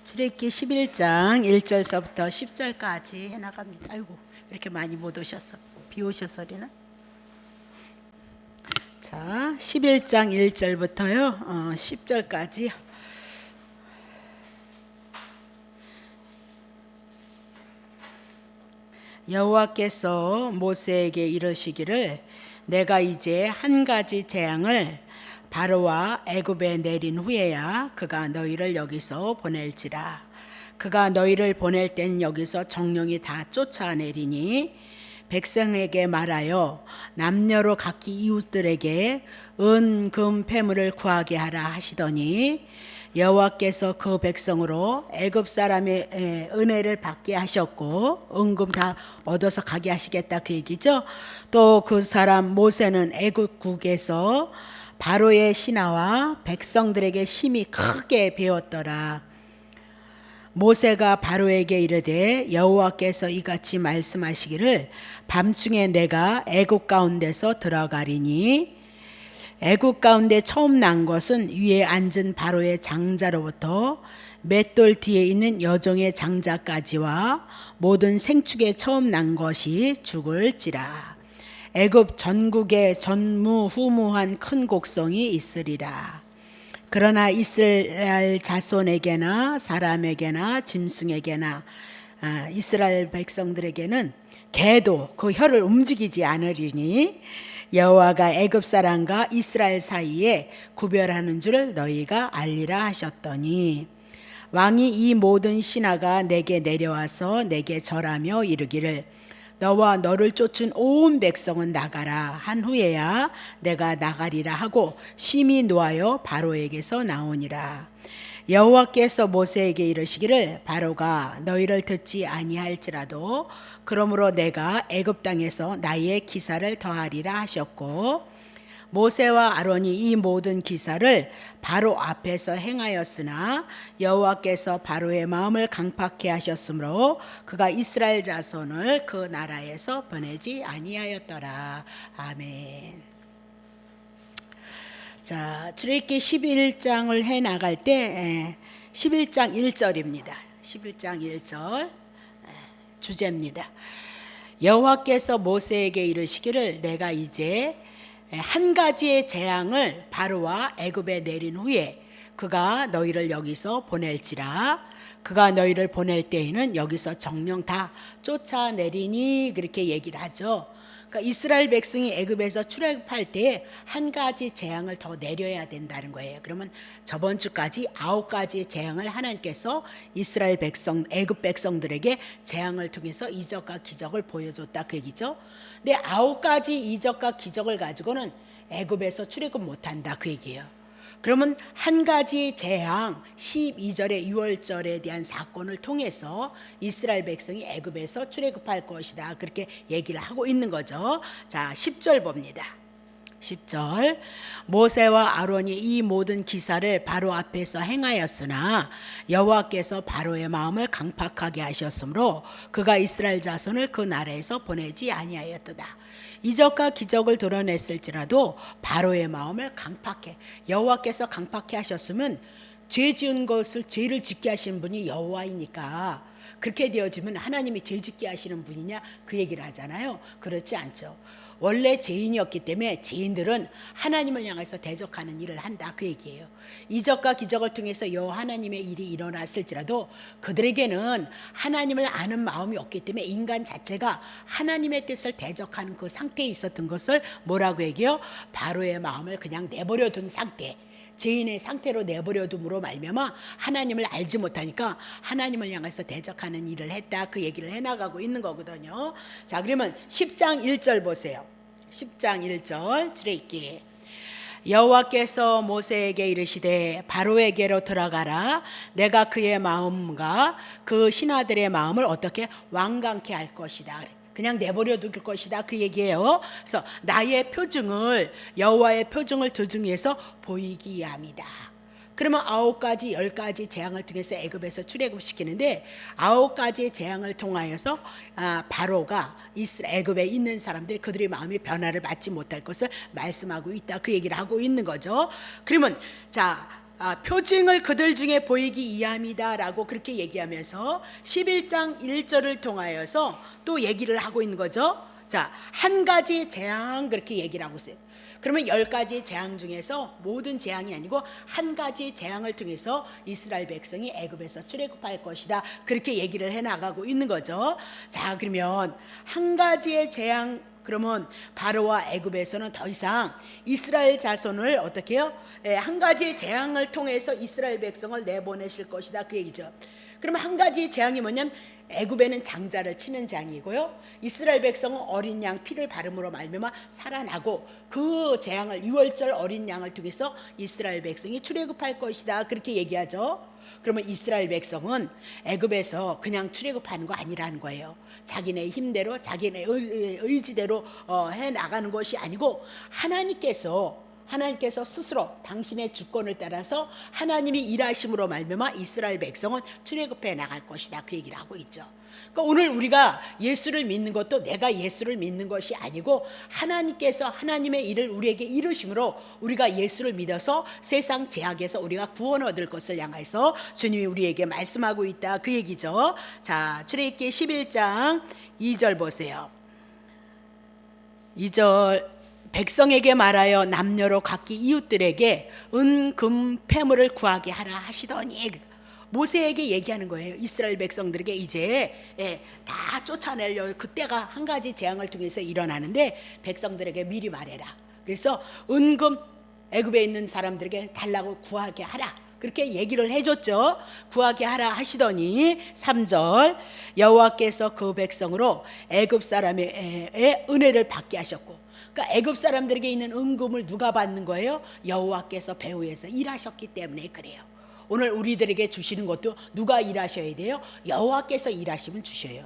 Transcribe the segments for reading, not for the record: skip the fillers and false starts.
출애굽기 11장 1절서부터 10절까지 해나갑니다. 아이고 이렇게 많이 못 오셨어. 비 오셔서리나? 자 11장 1절부터요 10절까지 여호와께서 모세에게 이르시기를 내가 이제 한 가지 재앙을 바로와 애굽에 내린 후에야 그가 너희를 여기서 보낼지라. 그가 너희를 보낼 땐 여기서 정령이 다 쫓아내리니 백성에게 말하여 남녀로 각기 이웃들에게 은, 금, 패물을 구하게 하라 하시더니 여호와께서 그 백성으로 애굽 사람의 은혜를 받게 하셨고 은금 다 얻어서 가게 하시겠다 그 얘기죠. 또 그 사람 모세는 애굽국에서 바로의 신하와 백성들에게 심히 크게 배웠더라. 모세가 바로에게 이르되 여호와께서 이같이 말씀하시기를 밤중에 내가 애굽 가운데서 들어가리니 애굽 가운데 처음 난 것은 위에 앉은 바로의 장자로부터 맷돌 뒤에 있는 여종의 장자까지와 모든 생축에 처음 난 것이 죽을지라. 애굽 전국에 전무후무한 큰 곡성이 있으리라. 그러나 이스라엘 자손에게나 사람에게나 짐승에게나 이스라엘 백성들에게는 개도 그 혀를 움직이지 않으리니 여호와가 애굽 사람과 이스라엘 사이에 구별하는 줄을 너희가 알리라 하셨더니 왕이 이 모든 신하가 내게 내려와서 내게 절하며 이르기를 너와 너를 쫓은 온 백성은 나가라 한 후에야 내가 나가리라 하고 심히 노하여 바로에게서 나오니라. 여호와께서 모세에게 이르시기를 바로가 너희를 듣지 아니할지라도 그러므로 내가 애굽 땅에서 나의 기사를 더하리라 하셨고 모세와 아론이 이 모든 기사를 바로 앞에서 행하였으나 여호와께서 바로의 마음을 강팍해 하셨으므로 그가 이스라엘 자손을 그 나라에서 보내지 아니하였더라. 아멘. 자, 출애굽기 11장을 해 나갈 때 11장 1절입니다. 11장 1절 주제입니다. 여호와께서 모세에게 이르시기를 내가 이제 한 가지의 재앙을 바로와 애굽에 내린 후에 그가 너희를 여기서 보낼지라. 그가 너희를 보낼 때에는 여기서 정령 다 쫓아내리니 그렇게 얘기를 하죠. 그러니까 이스라엘 백성이 애굽에서 출애굽할 때 한 가지 재앙을 더 내려야 된다는 거예요. 그러면 저번 주까지 9가지의 재앙을 하나님께서 이스라엘 백성, 애굽 백성들에게 재앙을 통해서 이적과 기적을 보여줬다 그 얘기죠. 근데 9가지 이적과 기적을 가지고는 애굽에서 출애굽 못한다 그 얘기예요. 그러면 한 가지 재앙 12절의 6월절에 대한 사건을 통해서 이스라엘 백성이 애굽에서 출애굽할 것이다 그렇게 얘기를 하고 있는 거죠. 자 10절 봅니다. 10절 모세와 아론이 이 모든 기사를 바로 앞에서 행하였으나 여호와께서 바로의 마음을 강팍하게 하셨으므로 그가 이스라엘 자손을 그 나라에서 보내지 아니하였도다. 이적과 기적을 드러냈을지라도 바로의 마음을 강팍해 여호와께서 강팍해 하셨으면 죄 지은 것을 죄를 짓게 하시는 분이 여호와이니까 그렇게 되어지면 하나님이 죄 짓게 하시는 분이냐 그 얘기를 하잖아요. 그렇지 않죠. 원래 죄인이었기 때문에 죄인들은 하나님을 향해서 대적하는 일을 한다 그 얘기예요. 이적과 기적을 통해서 여호와 하나님의 일이 일어났을지라도 그들에게는 하나님을 아는 마음이 없기 때문에 인간 자체가 하나님의 뜻을 대적하는 그 상태에 있었던 것을 뭐라고 얘기해요? 바로의 마음을 그냥 내버려 둔 상태, 죄인의 상태로 내버려둠으로 말미암아 하나님을 알지 못하니까 하나님을 향해서 대적하는 일을 했다 그 얘기를 해나가고 있는 거거든요. 자 그러면 10장 1절 보세요. 10장 1절 출애굽기 여호와께서 모세에게 이르시되 바로에게로 들어가라. 내가 그의 마음과 그 신하들의 마음을 어떻게 완강케 할 것이다. 그냥 내버려 둘 것이다 그 얘기예요. 그래서 나의 표징을 여호와의 표징을 도중에서 보이기 위함이다. 그러면 9가지 10가지 재앙을 통해서 애굽에서 출애굽시키는데 9가지 재앙을 통하여서 바로가 애굽에 있는 사람들이 그들의 마음이 변화를 받지 못할 것을 말씀하고 있다 그 얘기를 하고 있는 거죠. 그러면 자 표징을 그들 중에 보이기 이함이다라고 그렇게 얘기하면서 11장 1절을 통하여서 또 얘기를 하고 있는 거죠. 자, 한 가지 재앙 그렇게 얘기를 하고 있어요. 그러면 10가지 재앙 중에서 모든 재앙이 아니고 한 가지 재앙을 통해서 이스라엘 백성이 애굽에서 출애굽할 것이다 그렇게 얘기를 해나가고 있는 거죠. 자, 그러면 한 가지의 재앙, 그러면 바로와 애굽에서는 더 이상 이스라엘 자손을 어떻게 해요? 한 가지의 재앙을 통해서 이스라엘 백성을 내보내실 것이다 그 얘기죠. 그러면 한 가지 재앙이 뭐냐면 애굽에는 장자를 치는 재앙이고요, 이스라엘 백성은 어린 양 피를 바름으로 말미암아 살아나고 그 재앙을 유월절 어린 양을 통해서 이스라엘 백성이 출애굽할 것이다 그렇게 얘기하죠. 그러면 이스라엘 백성은 애굽에서 그냥 출애굽하는 거 아니라는 거예요. 자기네 힘대로 자기네 의지대로 해 나가는 것이 아니고 하나님께서 스스로 당신의 주권을 따라서 하나님이 일하심으로 말미암아 이스라엘 백성은 출애굽해 나갈 것이다 그 얘기를 하고 있죠. 그러니까 오늘 우리가 예수를 믿는 것도 내가 예수를 믿는 것이 아니고 하나님께서 하나님의 일을 우리에게 이루심으로 우리가 예수를 믿어서 세상 죄악에서 우리가 구원 얻을 것을 향해서 주님이 우리에게 말씀하고 있다 그 얘기죠. 자, 출애굽기 11장 2절 보세요. 2절, 백성에게 말하여 남녀로 각기 이웃들에게 은, 금, 패물을 구하게 하라 하시더니, 모세에게 얘기하는 거예요. 이스라엘 백성들에게 이제 다 쫓아내려 그때가 한 가지 재앙을 통해서 일어나는데 백성들에게 미리 말해라. 그래서 은금 애굽에 있는 사람들에게 달라고 구하게 하라 그렇게 얘기를 해줬죠. 구하게 하라 하시더니 3절, 여호와께서 그 백성으로 애굽 사람의 은혜를 받게 하셨고, 그러니까 애굽 사람들에게 있는 은금을 누가 받는 거예요? 여호와께서 배후에서 일하셨기 때문에 그래요. 오늘 우리들에게 주시는 것도 누가 일하셔야 돼요? 여호와께서 일하시면 주셔요.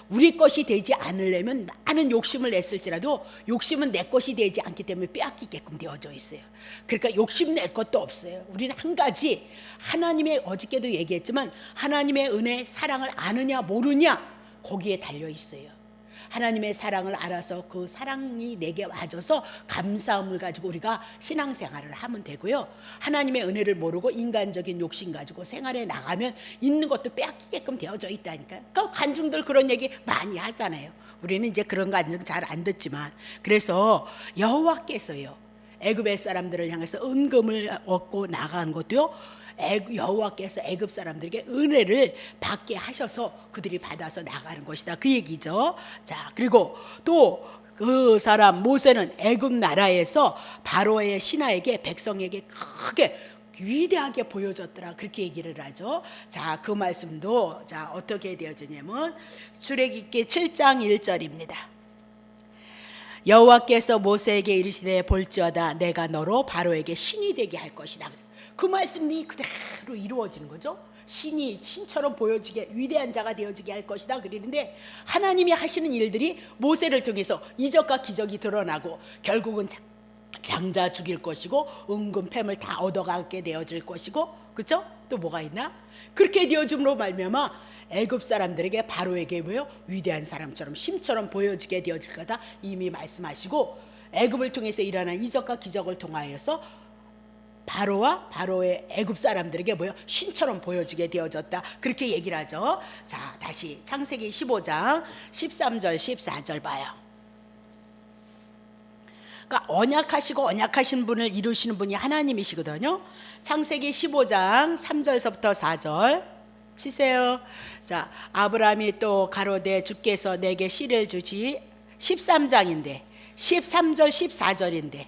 우리 것이 되지 않으려면 많은 욕심을 냈을지라도 욕심은 내 것이 되지 않기 때문에 빼앗기게끔 되어져 있어요. 그러니까 욕심 낼 것도 없어요. 우리는 한 가지, 하나님의, 어저께도 얘기했지만 하나님의 은혜 사랑을 아느냐 모르냐 거기에 달려 있어요. 하나님의 사랑을 알아서 그 사랑이 내게 와줘서 감사함을 가지고 우리가 신앙생활을 하면 되고요, 하나님의 은혜를 모르고 인간적인 욕심 가지고 생활에 나가면 있는 것도 빼앗기게끔 되어져 있다니까요. 그러니까 관중들 그런 얘기 많이 하잖아요. 우리는 이제 그런 관중 잘 안 듣지만, 그래서 여호와께서요 애굽의 사람들을 향해서 은금을 얻고 나간 것도요 여호와께서 애굽 사람들에게 은혜를 받게 하셔서 그들이 받아서 나가는 것이다 그 얘기죠. 자, 그리고 또 그 사람 모세는 애굽 나라에서 바로의 신하에게 백성에게 크게 위대하게 보여줬더라 그렇게 얘기를 하죠. 자, 그 말씀도 자 어떻게 되어지냐면 출애굽기 7장 1절입니다. 여호와께서 모세에게 이르시되 볼지어다 내가 너로 바로에게 신이 되게 할 것이다. 그 말씀이 그대로 이루어지는 거죠. 신처럼 보여지게 위대한 자가 되어지게 할 것이다 그러는데, 하나님이 하시는 일들이 모세를 통해서 이적과 기적이 드러나고 결국은 장자 죽일 것이고 은금 펨을 다 얻어가게 되어질 것이고, 그렇죠? 또 뭐가 있나? 그렇게 되어줌으로 말미암아 애굽 사람들에게 바로에게 뭐요? 위대한 사람처럼 신처럼 보여지게 되어질 거다 이미 말씀하시고, 애굽을 통해서 일어난 이적과 기적을 통하여서 바로와 바로의 애굽 사람들에게 뭐요? 신처럼 보여지게 되어졌다 그렇게 얘기를 하죠. 자, 다시 창세기 15장 13절 14절 봐요. 그러니까 언약하시고 언약하신 분을 이루시는 분이 하나님이시거든요. 창세기 15장 3절서부터 4절 치세요. 자, 아브라함이 또 가로되 주께서 내게 씨를 주시, 13장인데 13절 14절인데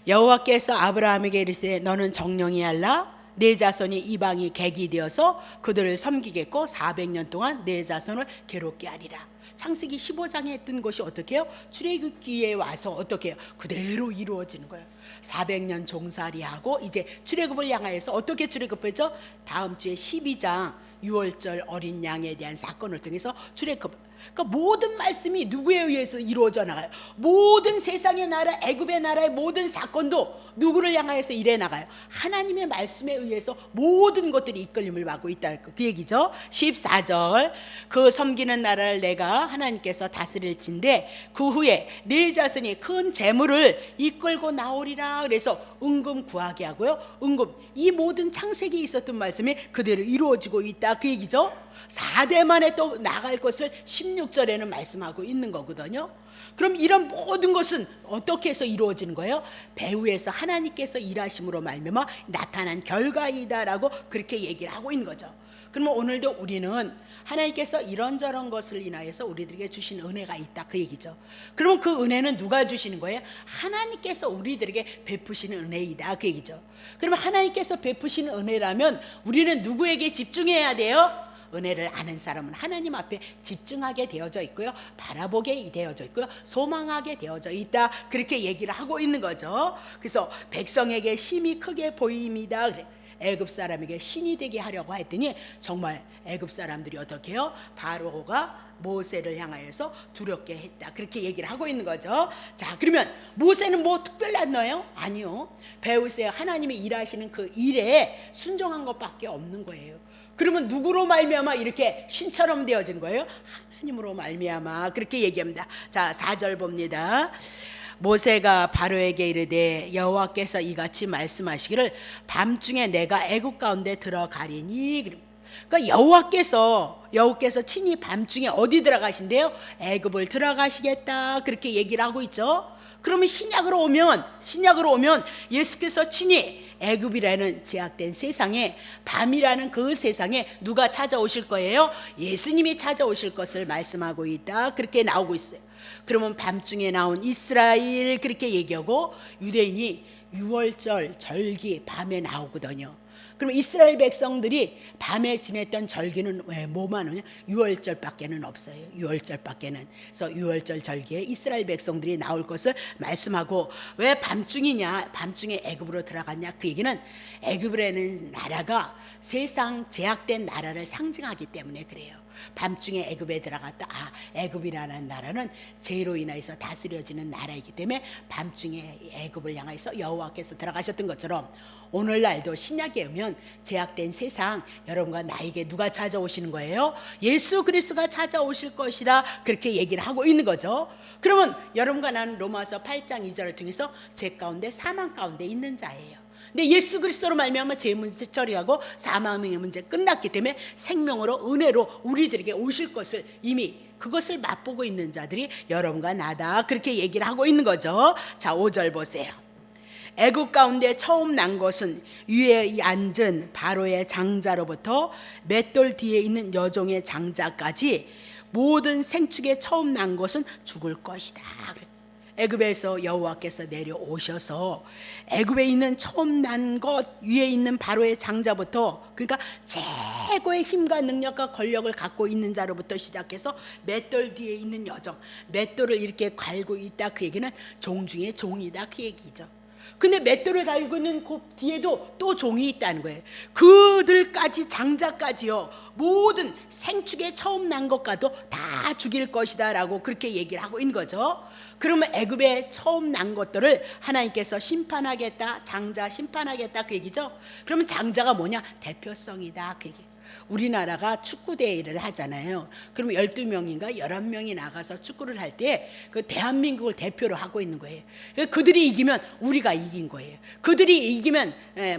여호와께서 아브라함에게 이르시되 너는 정령이 할라. 내 자손이 이방이 객이 되어서 그들을 섬기겠고 400년 동안 내 자손을 괴롭게 하리라. 창세기 15장에 했던 것이 어떻게 해요? 출애굽기에 와서 어떻게 해요? 그대로 이루어지는 거예요. 400년 종살이하고 이제 출애굽을 향하여서 어떻게 출애굽했죠? 다음 주에 12장 유월절 어린 양에 대한 사건을 통해서 출애굽 그러니까 모든 말씀이 누구에 의해서 이루어져 나가요? 모든 세상의 나라, 애굽의 나라의 모든 사건도 누구를 향하여서 일해 나가요? 하나님의 말씀에 의해서 모든 것들이 이끌림을 받고 있다, 그 얘기죠. 14절, 그 섬기는 나라를 내가 하나님께서 다스릴진데 그 후에 네 자손이 큰 재물을 이끌고 나오리라. 그래서 은금 구하게 하고요, 은금, 이 모든 창세기에 있었던 말씀이 그대로 이루어지고 있다, 그 얘기죠. 4대 만에 또 나갈 것을 16절에는 말씀하고 있는 거거든요. 그럼 이런 모든 것은 어떻게 해서 이루어지는 거예요? 배후에서 하나님께서 일하심으로 말미암아 나타난 결과이다라고 그렇게 얘기를 하고 있는 거죠. 그러면 오늘도 우리는 하나님께서 이런저런 것을 인하여서 우리들에게 주신 은혜가 있다, 그 얘기죠. 그러면 그 은혜는 누가 주시는 거예요? 하나님께서 우리들에게 베푸시는 은혜이다, 그 얘기죠. 그러면 하나님께서 베푸시는 은혜라면 우리는 누구에게 집중해야 돼요? 은혜를 아는 사람은 하나님 앞에 집중하게 되어져 있고요, 바라보게 되어져 있고요, 소망하게 되어져 있다, 그렇게 얘기를 하고 있는 거죠. 그래서 백성에게 힘이 크게 보입니다. 그래. 애굽 사람에게 신이 되게 하려고 했더니 정말 애굽 사람들이 어떻게 해요? 바로가 모세를 향하여서 두렵게 했다, 그렇게 얘기를 하고 있는 거죠. 자, 그러면 모세는 뭐 특별한 거예요? 아니요. 배우세요. 하나님이 일하시는 그 일에 순종한 것밖에 없는 거예요. 그러면 누구로 말미암아 이렇게 신처럼 되어진 거예요? 하나님으로 말미암아, 그렇게 얘기합니다. 자, 4절 봅니다. 모세가 바로에게 이르되 여호와께서 이같이 말씀하시기를 밤중에 내가 애굽 가운데 들어가리니. 그러니까 여호와께서 친히 밤중에 어디 들어가신대요? 애굽을 들어가시겠다, 그렇게 얘기를 하고 있죠. 그러면 신약으로 오면 예수께서 친히 애굽이라는 제약된 세상에, 밤이라는 그 세상에 누가 찾아오실 거예요? 예수님이 찾아오실 것을 말씀하고 있다, 그렇게 나오고 있어요. 그러면 밤중에 나온 이스라엘, 그렇게 얘기하고, 유대인이 유월절 절기 밤에 나오거든요. 그럼 이스라엘 백성들이 밤에 지냈던 절기는 왜 뭐만 하냐? 유월절밖에는 없어요. 유월절밖에는. 그래서 유월절 절기에 이스라엘 백성들이 나올 것을 말씀하고, 왜 밤중이냐? 밤중에 애굽으로 들어갔냐? 그 얘기는 애굽이라는 나라가 세상 제약된 나라를 상징하기 때문에 그래요. 밤중에 애굽에 들어갔다. 아, 애굽이라는 나라는 죄로 인하여서 다스려지는 나라이기 때문에 밤중에 애굽을 향해서 여호와께서 들어가셨던 것처럼 오늘날도 신약에 오면 제약된 세상, 여러분과 나에게 누가 찾아오시는 거예요? 예수 그리스도가 찾아오실 것이다, 그렇게 얘기를 하고 있는 거죠. 그러면 여러분과 나는 로마서 8장 2절을 통해서 죄 가운데 사망 가운데 있는 자예요. 근데 예수 그리스도로 말미암아 죄 문제 처리하고 사망의 문제 끝났기 때문에 생명으로, 은혜로 우리들에게 오실 것을 이미 그것을 맛보고 있는 자들이 여러분과 나다, 그렇게 얘기를 하고 있는 거죠. 자, 5절 보세요. 애굽 가운데 처음 난 것은 위에 앉은 바로의 장자로부터 맷돌 뒤에 있는 여종의 장자까지 모든 생축에 처음 난 것은 죽을 것이다. 애굽에서 여호와께서 내려오셔서 애굽에 있는 처음 난 것, 위에 있는 바로의 장자부터, 그러니까 최고의 힘과 능력과 권력을 갖고 있는 자로부터 시작해서 맷돌 뒤에 있는 여종, 맷돌을 이렇게 갈고 있다, 그 얘기는 종 중에 종이다, 그 얘기죠. 근데 맷돌을 갈고 있는 그 뒤에도 또 종이 있다는 거예요. 그들까지, 장자까지요, 모든 생축에 처음 난 것과도 다 죽일 것이다 라고 그렇게 얘기를 하고 있는 거죠. 그러면 애굽에 처음 난 것들을 하나님께서 심판하겠다, 장자 심판하겠다, 그 얘기죠. 그러면 장자가 뭐냐? 대표성이다, 그 얘기. 우리나라가 축구 대회를 하잖아요. 그러면 12명인가 11명이 나가서 축구를 할 때 그 대한민국을 대표로 하고 있는 거예요. 그들이 이기면 우리가 이긴 거예요. 그들이 이기면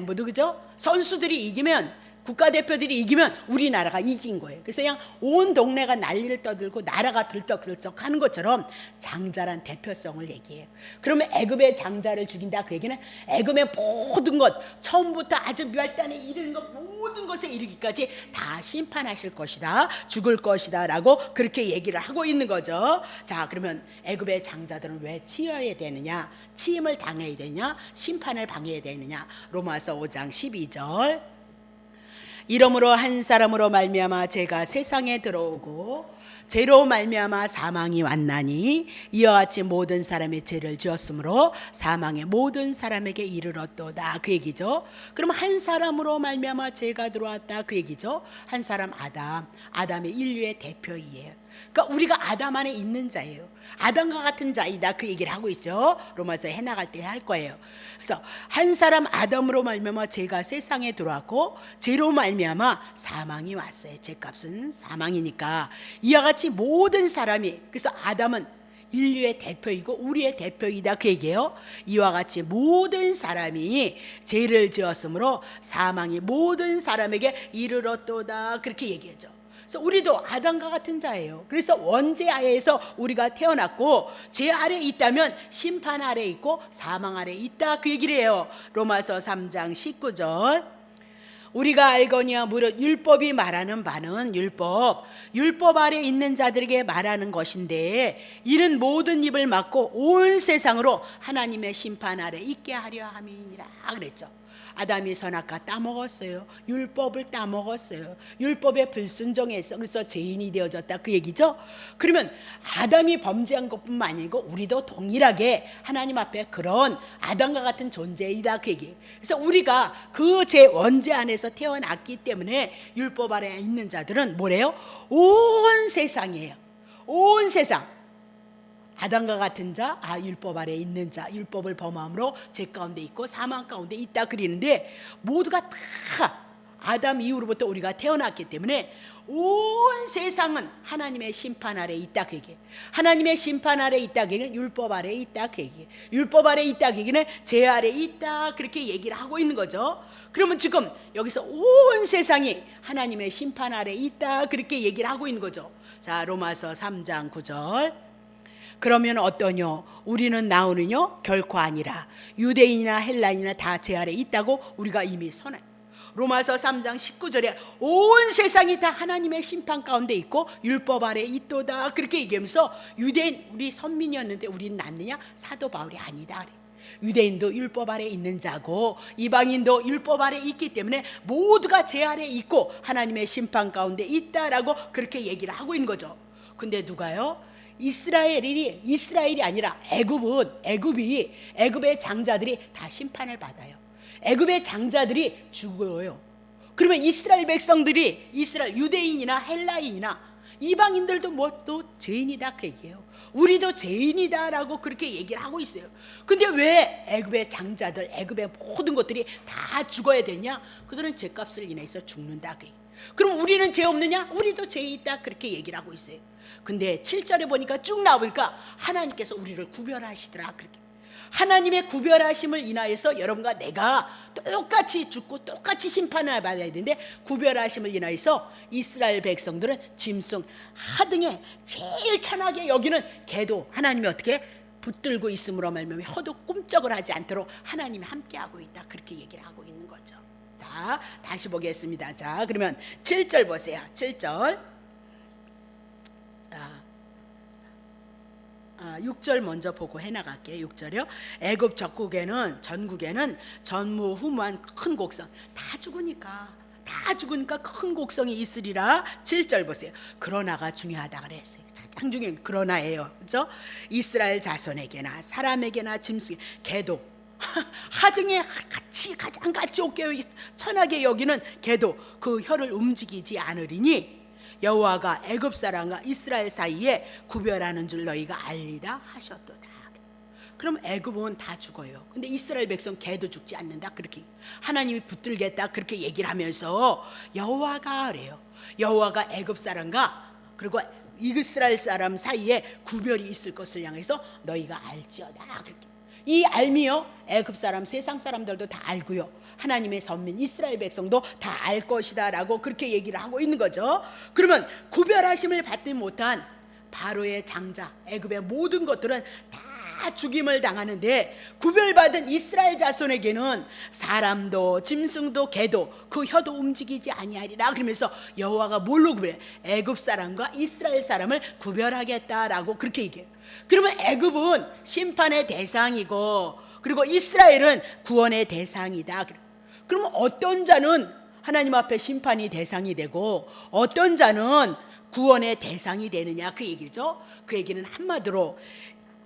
누구죠? 선수들이 이기면, 국가대표들이 이기면 우리나라가 이긴 거예요. 그래서 그냥 온 동네가 난리를 떠들고 나라가 들썩들썩 하는 것처럼 장자란 대표성을 얘기해요. 그러면 애굽의 장자를 죽인다, 그 얘기는 애굽의 모든 것, 처음부터 아주 멸단에 이르는 것, 모든 것에 이르기까지 다 심판하실 것이다, 죽을 것이다 라고 그렇게 얘기를 하고 있는 거죠. 자, 그러면 애굽의 장자들은 왜 치여야 되느냐? 치임을 당해야 되느냐? 심판을 당해야 되느냐? 로마서 5장 12절. 이러므로 한 사람으로 말미암아 죄가 세상에 들어오고 죄로 말미암아 사망이 왔나니 이와 같이 모든 사람의 죄를 지었으므로 사망의 모든 사람에게 이르렀도다, 그 얘기죠. 그럼 한 사람으로 말미암아 죄가 들어왔다, 그 얘기죠. 한 사람 아담, 아담의 인류의 대표이에요. 그러니까 우리가 아담 안에 있는 자예요. 아담과 같은 자이다 그 얘기를 하고 있죠. 로마서 해나갈 때 할 거예요. 그래서 한 사람 아담으로 말미암아 죄가 세상에 들어왔고 죄로 말미암아 사망이 왔어요. 죄값은 사망이니까 이와 같이 모든 사람이, 그래서 아담은 인류의 대표이고 우리의 대표이다 그 얘기예요. 이와 같이 모든 사람이 죄를 지었으므로 사망이 모든 사람에게 이르렀도다 그렇게 얘기하죠. 그래서 우리도 아담과 같은 자예요. 그래서 원죄 아래에서 우리가 태어났고 죄 아래 있다면 심판 아래 있고 사망 아래 있다 그 얘기를 해요. 로마서 3장 19절. 우리가 알거니와 무릇 율법이 말하는 바는 율법 아래 있는 자들에게 말하는 것인데 이는 모든 입을 막고 온 세상으로 하나님의 심판 아래 있게 하려 함이니라 그랬죠. 아담이 선악과 따먹었어요. 율법을 따먹었어요. 율법에 불순종해서 그래서 죄인이 되어졌다 그 얘기죠. 그러면 아담이 범죄한 것뿐만 아니고 우리도 동일하게 하나님 앞에 그런 아담과 같은 존재이다 그 얘기예요. 그래서 우리가 그 제 원죄 안에서 태어났기 때문에 율법 아래 있는 자들은 뭐래요? 온 세상이에요. 온 세상. 아담과 같은 자, 율법 아래 있는 자, 율법을 범함으로 죄 가운데 있고 사망 가운데 있다 그리는데 모두가 다 아담 이후로부터 우리가 태어났기 때문에 온 세상은 하나님의 심판 아래 있다 그 얘기예요. 하나님의 심판 아래 있다 그 얘기는 율법 아래 있다 그 얘기예요. 율법 아래 있다 그 얘기는 죄 아래 있다 그렇게 얘기를 하고 있는 거죠. 그러면 지금 여기서 온 세상이 하나님의 심판 아래 있다 그렇게 얘기를 하고 있는 거죠. 자, 로마서 3장 9절. 그러면 어떠뇨? 우리는 나오느뇨? 결코 아니라 유대인이나 헬라인이나 다 제 아래 있다고 우리가 이미 선언. 로마서 3장 19절에 온 세상이 다 하나님의 심판 가운데 있고 율법 아래 있도다 그렇게 얘기하면서 유대인 우리 선민이었는데 우리는 낫느냐? 사도 바울이 아니다. 유대인도 율법 아래 있는 자고 이방인도 율법 아래 있기 때문에 모두가 제 아래 있고 하나님의 심판 가운데 있다라고 그렇게 얘기를 하고 있는 거죠. 근데 누가요? 이스라엘이 아니라 애굽의 장자들이 다 심판을 받아요. 애굽의 장자들이 죽어요. 그러면 이스라엘 백성들이 유대인이나 헬라인이나 이방인들도 또 죄인이다 그 얘기예요. 우리도 죄인이다라고 그렇게 얘기를 하고 있어요. 근데 왜 애굽의 장자들, 애굽의 모든 것들이 다 죽어야 되냐? 그들은 죄값을 인해서 죽는다 그 얘기예요. 그럼 우리는 죄 없느냐? 우리도 죄 있다 그렇게 얘기를 하고 있어요. 근데 7절에 보니까 쭉 나오니까 하나님께서 우리를 구별하시더라 그렇게. 하나님의 구별하심을 인하여서 여러분과 내가 똑같이 죽고 똑같이 심판을 받아야 되는데 구별하심을 인하여서 이스라엘 백성들은 짐승 하등에 제일 찬하게 여기는 개도 하나님이 어떻게 붙들고 있음으로 말미암아 혀도 꿈쩍을 하지 않도록 하나님이 함께하고 있다 그렇게 얘기를 하고 있는 거죠. 자, 다시 보겠습니다. 자, 그러면 7절 보세요. 7절. 6절 먼저 보고 해나갈게요. 6절이요. 애굽 전국에는 전무후무한 큰 곡성 다 죽으니까 큰 곡성이 있으리라. 7절 보세요. 그러나가 중요하다 그랬어요. 가장 중요한 그러나예요. 그렇죠? 이스라엘 자손에게나 사람에게나 짐승 개도 하등에 가장 같이 없게 천하게 여기는 개도 그 혀를 움직이지 않으리니 여호와가 애굽 사람과 이스라엘 사이에 구별하는 줄 너희가 알리라 하셨도다. 그럼 애굽은 다 죽어요. 근데 이스라엘 백성 개도 죽지 않는다 그렇게 하나님이 붙들겠다 그렇게 얘기를 하면서 여호와가 그래요. 여호와가 애굽 사람과 그리고 이스라엘 사람 사이에 구별이 있을 것을 향해서 너희가 알지어다 그렇게. 이 알미요 애굽 사람 세상 사람들도 다 알고요 하나님의 선민 이스라엘 백성도 다 알 것이다 라고 그렇게 얘기를 하고 있는 거죠. 그러면 구별하심을 받지 못한 바로의 장자 애굽의 모든 것들은 다 죽임을 당하는데 구별받은 이스라엘 자손에게는 사람도 짐승도 개도 그 혀도 움직이지 아니하리라 그러면서 여호와가 뭘로 구별해? 애굽 사람과 이스라엘 사람을 구별하겠다라고 그렇게 얘기해요. 그러면 애굽은 심판의 대상이고 그리고 이스라엘은 구원의 대상이다. 그러면 어떤 자는 하나님 앞에 심판이 대상이 되고 어떤 자는 구원의 대상이 되느냐 그 얘기죠. 그 얘기는 한마디로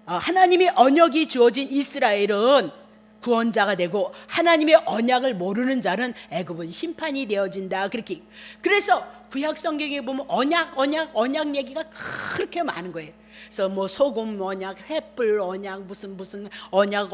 하나님의 언약이 주어진 이스라엘은 구원자가 되고 하나님의 언약을 모르는 자는 애굽은 심판이 되어진다. 그렇게. 그래서 구약 성경에 보면 언약 얘기가 그렇게 많은 거예요. 그래서 뭐 소금 언약, 횃불 언약, 무슨 언약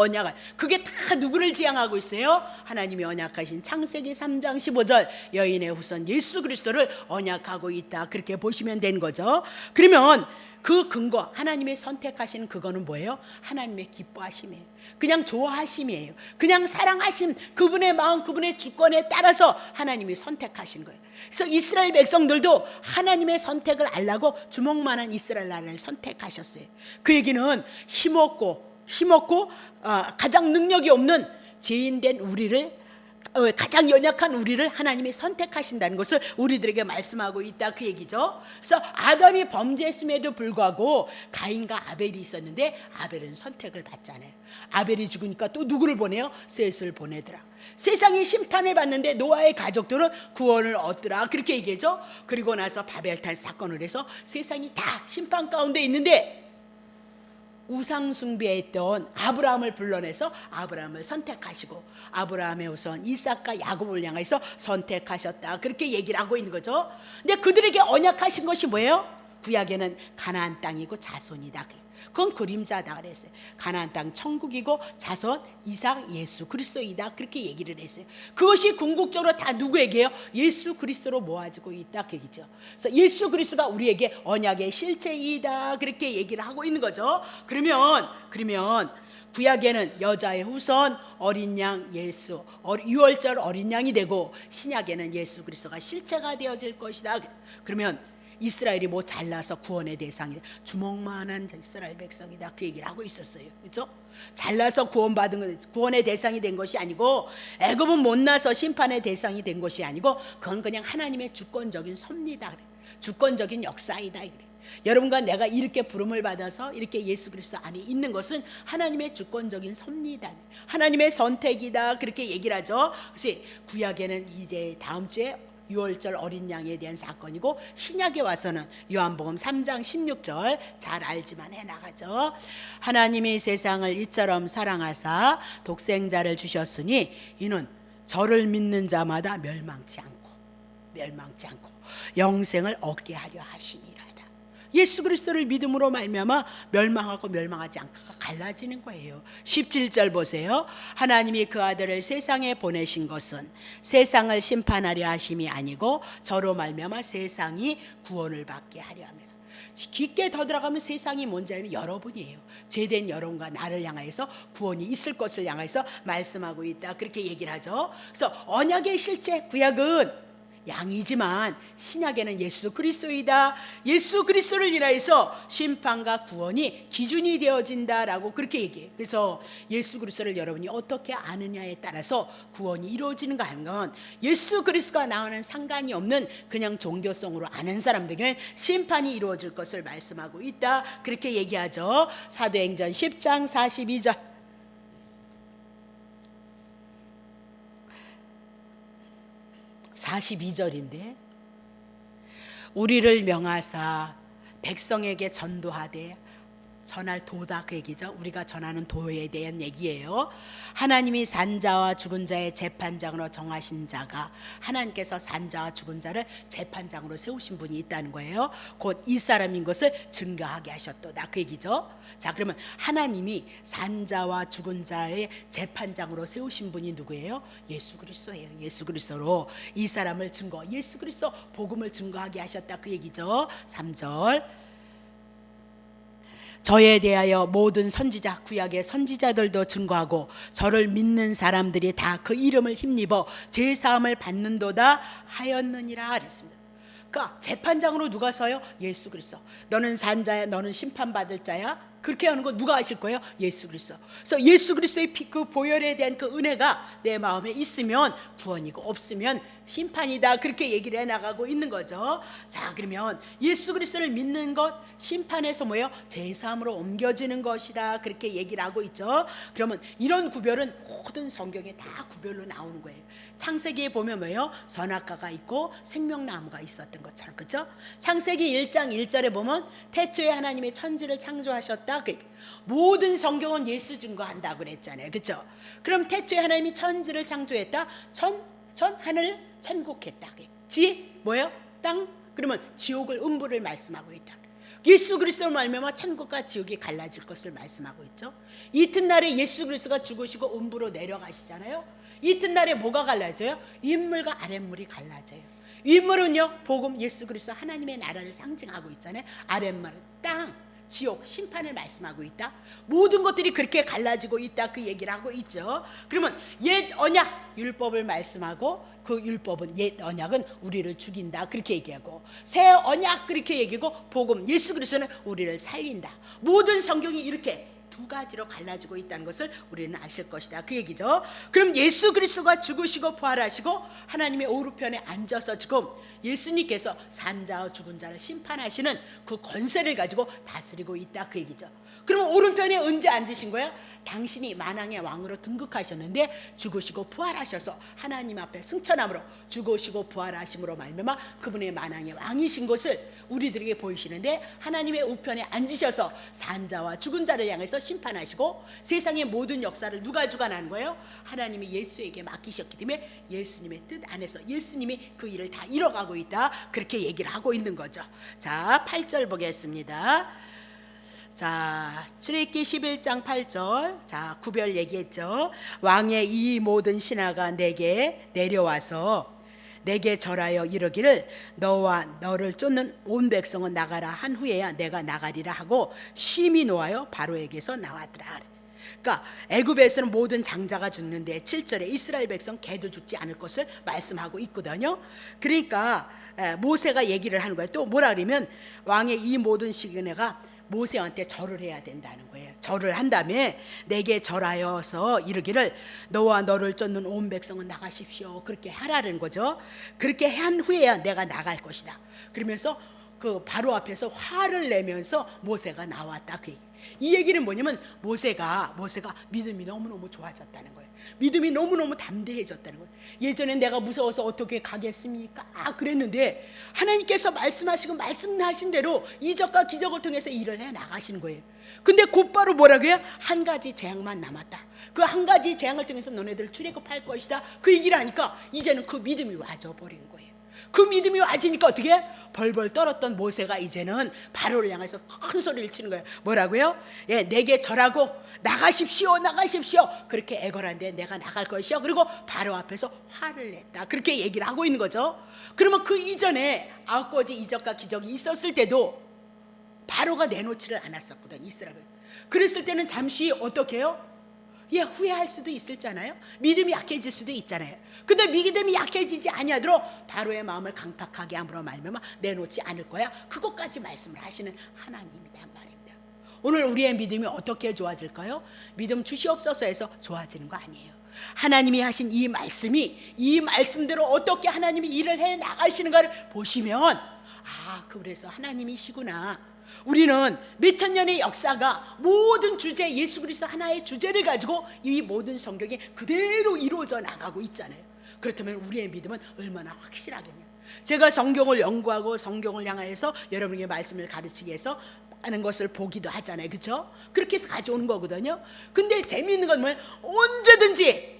그게 다 누구를 지향하고 있어요? 하나님이 언약하신 창세기 3장 15절 여인의 후손 예수 그리스도를 언약하고 있다. 그렇게 보시면 되는 거죠. 그러면 그 근거, 하나님의 선택하시는 그거는 뭐예요? 하나님의 기뻐하심이에요. 그냥 좋아하심이에요. 그냥 사랑하심, 그분의 마음, 그분의 주권에 따라서 하나님이 선택하신 거예요. 그래서 이스라엘 백성들도 하나님의 선택을 알라고 주먹만한 이스라엘 나라를 선택하셨어요. 그 얘기는 힘없고 가장 능력이 없는 죄인된 우리를, 가장 연약한 우리를 하나님이 선택하신다는 것을 우리들에게 말씀하고 있다, 그 얘기죠. 그래서 아담이 범죄했음에도 불구하고 가인과 아벨이 있었는데 아벨은 선택을 받잖아요. 아벨이 죽으니까 또 누구를 보내요? 셋을 보내더라. 세상이 심판을 받는데 노아의 가족들은 구원을 얻더라, 그렇게 얘기하죠. 그리고 나서 바벨탑 사건을 해서 세상이 다 심판 가운데 있는데 우상 숭배했던 아브라함을 불러내서 아브라함을 선택하시고 아브라함의 후손 이삭과 야곱을 향해서 선택하셨다, 그렇게 얘기를 하고 있는 거죠. 근데 그들에게 언약하신 것이 뭐예요? 구약에는 가나안 땅이고 자손이다. 그건 그림자다 그랬어요. 가나안 땅 천국이고 자손 이삭 예수 그리스도이다, 그렇게 얘기를 했어요. 그것이 궁극적으로 다 누구에게요? 예수 그리스도로 모아지고 있다, 그 얘기죠. 그래서 예수 그리스도가 우리에게 언약의 실체이다, 그렇게 얘기를 하고 있는 거죠. 그러면 구약에는 여자의 후손 어린 양 예수, 유월절 어린 양이 되고 신약에는 예수 그리스도가 실체가 되어질 것이다. 그러면 이스라엘이 뭐 잘나서 구원의 대상이다, 주먹만한 이스라엘 백성이다, 그 얘기를 하고 있었어요. 그렇죠? 잘나서 구원의 대상이 된 것이 아니고, 애굽은 못나서 심판의 대상이 된 것이 아니고, 그건 그냥 하나님의 주권적인 섭리다, 그래. 주권적인 역사이다, 그래. 여러분과 내가 이렇게 부름을 받아서 이렇게 예수 그리스도 안에 있는 것은 하나님의 주권적인 섭리다, 하나님의 선택이다, 그렇게 얘기를 하죠. 그래서 구약에는 이제 다음 주에 유월절 어린 양에 대한 사건이고, 신약에 와서는 요한복음 3장 16절 잘 알지만 해나가죠. 하나님이 세상을 이처럼 사랑하사 독생자를 주셨으니 이는 저를 믿는 자마다 멸망치 않고 영생을 얻게 하려 하심이라다. 예수 그리스도를 믿음으로 말미암아 멸망하고 멸망하지 않고가 갈라지는 거예요. 17절 보세요. 하나님이 그 아들을 세상에 보내신 것은 세상을 심판하려 하심이 아니고 저로 말미암아 세상이 구원을 받게 하려 합니다. 깊게 더 들어가면 세상이 뭔지 알면 여러분이에요. 죄된 여러분과 나를 향하여서 구원이 있을 것을 향해서 말씀하고 있다, 그렇게 얘기를 하죠. 그래서 언약의 실제 구약은 양이지만 신약에는 예수 그리스도이다. 예수 그리스도를 인하여서 심판과 구원이 기준이 되어진다라고 그렇게 얘기해요. 그래서 예수 그리스도를 여러분이 어떻게 아느냐에 따라서 구원이 이루어지는가 하는 건 예수 그리스도가 나와는 상관이 없는 그냥 종교성으로 아는 사람들에게는 심판이 이루어질 것을 말씀하고 있다, 그렇게 얘기하죠. 사도행전 10장 42절. 42절인데 우리를 명하사 백성에게 전도하되, 전할 도다, 그 얘기죠. 우리가 전하는 도에 대한 얘기예요. 하나님이 산자와 죽은 자의 재판장으로 정하신 자가, 하나님께서 산자와 죽은 자를 재판장으로 세우신 분이 있다는 거예요. 곧 이 사람인 것을 증거하게 하셨도다, 그 얘기죠. 자, 그러면 하나님이 산자와 죽은 자의 재판장으로 세우신 분이 누구예요? 예수 그리스도예요. 예수 그리스도로 이 사람을 예수 그리스도 복음을 증거하게 하셨다, 그 얘기죠. 3절. 저에 대하여 모든 선지자, 구약의 선지자들도 증거하고 저를 믿는 사람들이 다 그 이름을 힘입어 제사함을 받는도다 하였느니라 그랬습니다. 그러니까 재판장으로 누가 서요? 예수 그리스도. 너는 산자야, 너는 심판받을 자야, 그렇게 하는 거 누가 하실 거예요? 예수 그리스도. 그래서 예수 그리스도의 피, 그 보혈에 대한 그 은혜가 내 마음에 있으면 구원이고, 없으면 심판이다 그렇게 얘기를 해나가고 있는 거죠. 자, 그러면 예수 그리스도를 믿는 것 심판에서 뭐예요? 제사함으로 옮겨지는 것이다 그렇게 얘기를 하고 있죠. 그러면 이런 구별은 모든 성경에 다 구별로 나오는 거예요. 창세기에 보면 뭐예요? 선악과가 있고 생명나무가 있었던 것처럼, 그렇죠? 창세기 1장 1절에 보면 태초에 하나님의 천지를 창조하셨다. 모든 성경은 예수 증거한다고 그랬잖아요, 그렇죠? 그럼 태초에 하나님이 천지를 창조했다. 하늘 천국했다. 지 뭐예요? 땅. 그러면 지옥을 음부를 말씀하고 있다. 예수 그리스도로 말미암아 천국과 지옥이 갈라질 것을 말씀하고 있죠. 이튿날에 예수 그리스도가 죽으시고 음부로 내려가시잖아요. 이튿날에 뭐가 갈라져요? 윗물과 아랫물이 갈라져요. 윗물은요, 복음 예수 그리스도 하나님의 나라를 상징하고 있잖아요. 아랫물은 땅, 지옥, 심판을 말씀하고 있다. 모든 것들이 그렇게 갈라지고 있다 그 얘기를 하고 있죠. 그러면 옛 언약 율법을 말씀하고 그 율법은 옛 언약은 우리를 죽인다 그렇게 얘기하고, 새 언약 그렇게 얘기하고, 복음 예수 그리스도는 우리를 살린다. 모든 성경이 이렇게 두 가지로 갈라지고 있다는 것을 우리는 아실 것이다 그 얘기죠. 그럼 예수 그리스도가 죽으시고 부활하시고 하나님의 오른편에 앉아서 지금 예수님께서 산자와 죽은 자를 심판하시는 그 권세를 가지고 다스리고 있다 그 얘기죠. 그러면 오른편에 언제 앉으신 거예요? 당신이 만왕의 왕으로 등극하셨는데 죽으시고 부활하셔서 하나님 앞에 승천함으로 죽으시고 부활하심으로 말미암아 그분의 만왕의 왕이신 것을 우리들에게 보이시는데, 하나님의 우편에 앉으셔서 산자와 죽은 자를 향해서 심판하시고 세상의 모든 역사를 누가 주관하는 거예요? 하나님이 예수에게 맡기셨기 때문에 예수님의 뜻 안에서 예수님이 그 일을 다 이뤄가고 있다 그렇게 얘기를 하고 있는 거죠. 자, 8절 보겠습니다. 자, 출애굽기 11장 8절. 자, 구별 얘기했죠. 왕의 이 모든 신하가 내게 내려와서 내게 절하여 이르기를 너와 너를 쫓는 온 백성은 나가라 한 후에야 내가 나가리라 하고 심히 노하여 바로에게서 나왔더라. 그러니까 애굽에서는 모든 장자가 죽는데 7절에 이스라엘 백성 개도 죽지 않을 것을 말씀하고 있거든요. 그러니까 모세가 얘기를 하는 거예요. 또 뭐라 그러면 왕의 이 모든 시기네가 모세한테 절을 해야 된다는 거예요. 절을 한 다음에 내게 절하여서 이르기를 너와 너를 쫓는 온 백성은 나가십시오 그렇게 하라는 거죠. 그렇게 한 후에야 내가 나갈 것이다. 그러면서 그 바로 앞에서 화를 내면서 모세가 나왔다 그 얘기. 이 얘기는 뭐냐면 모세가 믿음이 너무너무 좋아졌다는 거예요. 믿음이 너무너무 담대해졌다는 거예요. 예전에 내가 무서워서 어떻게 가겠습니까? 그랬는데 하나님께서 말씀하시고 말씀하신 대로 이적과 기적을 통해서 일을 해 나가시는 거예요. 근데 곧바로 뭐라고 해요? 한 가지 재앙만 남았다. 그 한 가지 재앙을 통해서 너네들 출애굽할 것이다 그 얘기를 하니까 이제는 그 믿음이 와져버린 거예요. 그 믿음이 와지니까 어떻게 해? 벌벌 떨었던 모세가 이제는 바로를 향해서 큰 소리를 치는 거예요. 뭐라고요? 예, 내게 절하고 나가십시오 그렇게 애걸한데 내가 나갈 것이요. 그리고 바로 앞에서 화를 냈다 그렇게 얘기를 하고 있는 거죠. 그러면 그 이전에 9가지 이적과 기적이 있었을 때도 바로가 내놓지를 않았었거든요, 이스라엘. 그랬을 때는 잠시 어떻게 해요? 예, 후회할 수도 있었잖아요. 믿음이 약해질 수도 있잖아요. 근데 믿음이 약해지지 아니하도록 바로의 마음을 강팍하게 함으로 말미암아 내놓지 않을 거야. 그것까지 말씀을 하시는 하나님이다 말입니다. 오늘 우리의 믿음이 어떻게 좋아질까요? 믿음 주시옵소서 해서 좋아지는 거 아니에요. 하나님이 하신 이 말씀이 이 말씀대로 어떻게 하나님이 일을 해 나가시는가를 보시면 그래서 하나님이시구나. 우리는 몇천 년의 역사가 모든 주제 예수 그리스도 하나의 주제를 가지고 이 모든 성경이 그대로 이루어져 나가고 있잖아요. 그렇다면 우리의 믿음은 얼마나 확실하겠냐. 제가 성경을 연구하고 성경을 향하여서 여러분에게 말씀을 가르치기 위해서 하는 것을 보기도 하잖아요, 그렇죠? 그렇게 해서 가져오는 거거든요. 근데 재미있는 건 뭐예요? 언제든지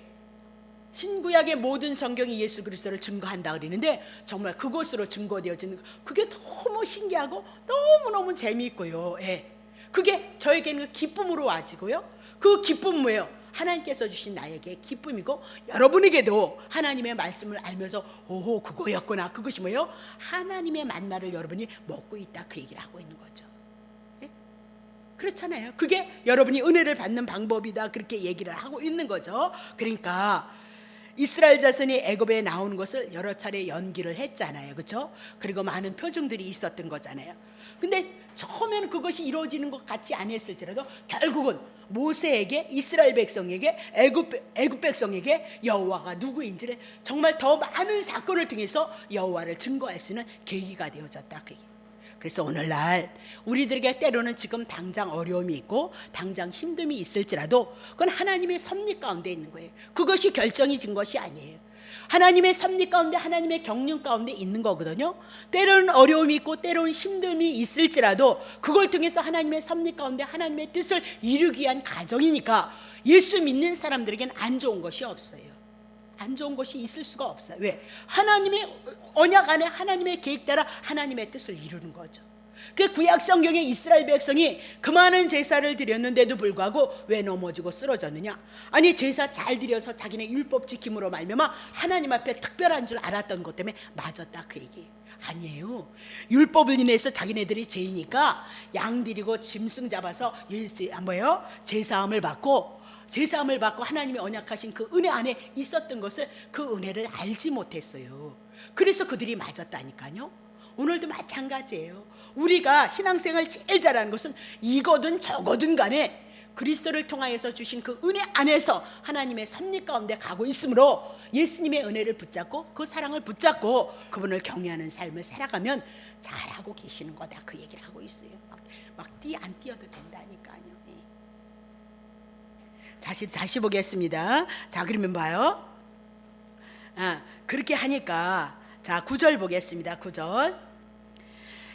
신구약의 모든 성경이 예수 그리스도를 증거한다 그러는데 정말 그것으로 증거되어지는 그게 너무 신기하고 너무너무 재미있고요. 예. 그게 저에게는 기쁨으로 와지고요. 그 기쁨은 뭐예요? 하나님께서 주신 나에게 기쁨이고 여러분에게도 하나님의 말씀을 알면서 오호 그거였구나. 그것이 뭐예요? 하나님의 만나를 여러분이 먹고 있다 그 얘기를 하고 있는 거죠. 예? 그렇잖아요. 그게 여러분이 은혜를 받는 방법이다 그렇게 얘기를 하고 있는 거죠. 그러니까 이스라엘 자손이 애굽에 나오는 것을 여러 차례 연기를 했잖아요, 그렇죠? 그리고 많은 표징들이 있었던 거잖아요. 근데 처음에는 그것이 이루어지는 것 같지 않았을지라도 결국은 모세에게, 이스라엘 백성에게, 애굽 백성에게 여호와가 누구인지를 정말 더 많은 사건을 통해서 여호와를 증거할 수 있는 계기가 되어졌다. 그래서 오늘날 우리들에게 때로는 지금 당장 어려움이 있고 당장 힘듦이 있을지라도 그건 하나님의 섭리 가운데 있는 거예요. 그것이 결정이 진 것이 아니에요. 하나님의 섭리 가운데, 하나님의 경륜 가운데 있는 거거든요. 때로는 어려움이 있고 때로는 힘듦이 있을지라도 그걸 통해서 하나님의 섭리 가운데 하나님의 뜻을 이루기 위한 과정이니까 예수 믿는 사람들에게는 안 좋은 것이 없어요. 안 좋은 것이 있을 수가 없어요. 왜? 하나님의 언약 안에 하나님의 계획 따라 하나님의 뜻을 이루는 거죠. 그 구약 성경에 이스라엘 백성이 그 많은 제사를 드렸는데도 불구하고 왜 넘어지고 쓰러졌느냐? 아니, 제사 잘 드려서 자기네 율법 지킴으로 말미암아 하나님 앞에 특별한 줄 알았던 것 때문에 맞았다, 그 얘기 아니에요. 율법을 인해서 자기네들이 죄이니까 양 드리고 짐승 잡아서 제사함을 받고 하나님의 언약하신 그 은혜 안에 있었던 것을, 그 은혜를 알지 못했어요. 그래서 그들이 맞았다니까요. 오늘도 마찬가지예요. 우리가 신앙생활 제일 잘하는 것은 이거든 저거든 간에 그리스도를 통하여서 주신 그 은혜 안에서 하나님의 섭리 가운데 가고 있으므로 예수님의 은혜를 붙잡고 그 사랑을 붙잡고 그분을 경외하는 삶을 살아가면 잘하고 계시는 거다, 그 얘기를 하고 있어요. 막 안 뛰어도 된다니까요. 다시 보겠습니다. 자, 그러면 봐요. 그렇게 하니까 자, 9절 보겠습니다. 9절.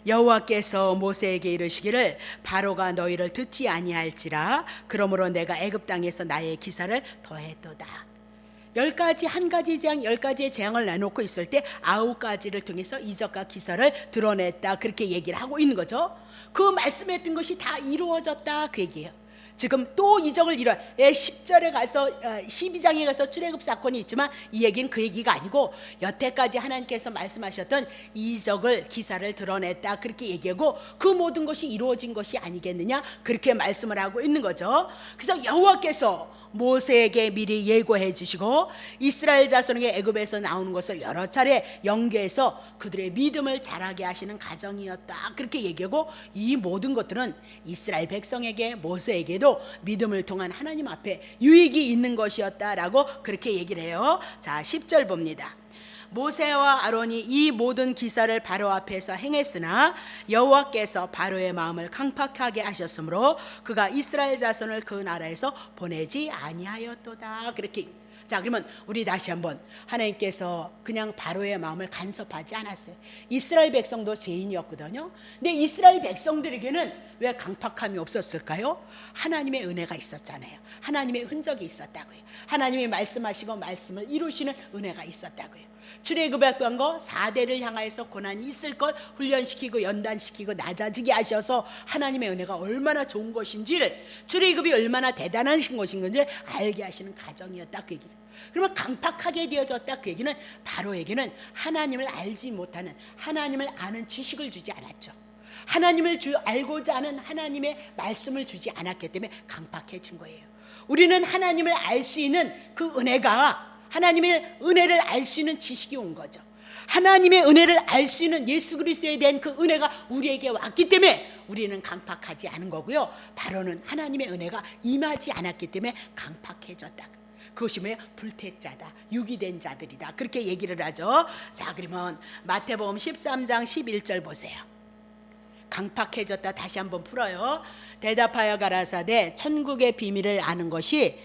여호와께서 모세에게 이르시기를 바로가 너희를 듣지 아니할지라 그러므로 내가 애굽 땅에서 나의 기사를 더했도다. 10가지, 한 가지 재앙 10가지의 재앙을 내놓고 있을 때 9가지를 통해서 이적과 기사를 드러냈다, 그렇게 얘기를 하고 있는 거죠. 그 말씀했던 것이 다 이루어졌다, 그 얘기예요. 지금 또 이적을 이뤄 10절에 가서 12장에 가서 출애굽 사건이 있지만 이 얘기는 그 얘기가 아니고 여태까지 하나님께서 말씀하셨던 이적을, 기사를 드러냈다, 그렇게 얘기하고 그 모든 것이 이루어진 것이 아니겠느냐, 그렇게 말씀을 하고 있는 거죠. 그래서 여호와께서 모세에게 미리 예고해 주시고 이스라엘 자손에게 애굽에서 나오는 것을 여러 차례 연계해서 그들의 믿음을 자라게 하시는 과정이었다, 그렇게 얘기하고 이 모든 것들은 이스라엘 백성에게, 모세에게도 믿음을 통한 하나님 앞에 유익이 있는 것이었다라고 그렇게 얘기를 해요. 자, 10절 봅니다. 모세와 아론이 이 모든 기사를 바로 앞에서 행했으나 여호와께서 바로의 마음을 강팍하게 하셨으므로 그가 이스라엘 자손을 그 나라에서 보내지 아니하였도다, 그렇게. 자, 그러면 우리 다시 한번, 하나님께서 그냥 바로의 마음을 간섭하지 않았어요. 이스라엘 백성도 죄인이었거든요. 근데 이스라엘 백성들에게는 왜 강팍함이 없었을까요? 하나님의 은혜가 있었잖아요. 하나님의 흔적이 있었다고요. 하나님이 말씀하시고 말씀을 이루시는 은혜가 있었다고요. 출애굽에 간 거 4대를 향하여서 고난이 있을 것 훈련시키고 연단시키고 낮아지게 하셔서 하나님의 은혜가 얼마나 좋은 것인지를, 출애굽이 얼마나 대단한 것인지를 알게 하시는 과정이었다, 그 얘기죠. 그러면 강팍하게 되어졌다, 그 얘기는 바로에게는 하나님을 알지 못하는, 하나님을 아는 지식을 주지 않았죠. 하나님을 알고자 하는 하나님의 말씀을 주지 않았기 때문에 강팍해진 거예요. 우리는 하나님을 알 수 있는 그 은혜가, 하나님의 은혜를 알 수 있는 지식이 온 거죠. 하나님의 은혜를 알 수 있는 예수 그리스도에 대한 그 은혜가 우리에게 왔기 때문에 우리는 강팍하지 않은 거고요. 바로는 하나님의 은혜가 임하지 않았기 때문에 강팍해졌다. 그것이 뭐예요? 불태자다, 유기된 자들이다, 그렇게 얘기를 하죠. 자, 그러면 마태복음 13장 11절 보세요. 강팍해졌다 다시 한번 풀어요. 대답하여 가라사대 천국의 비밀을 아는 것이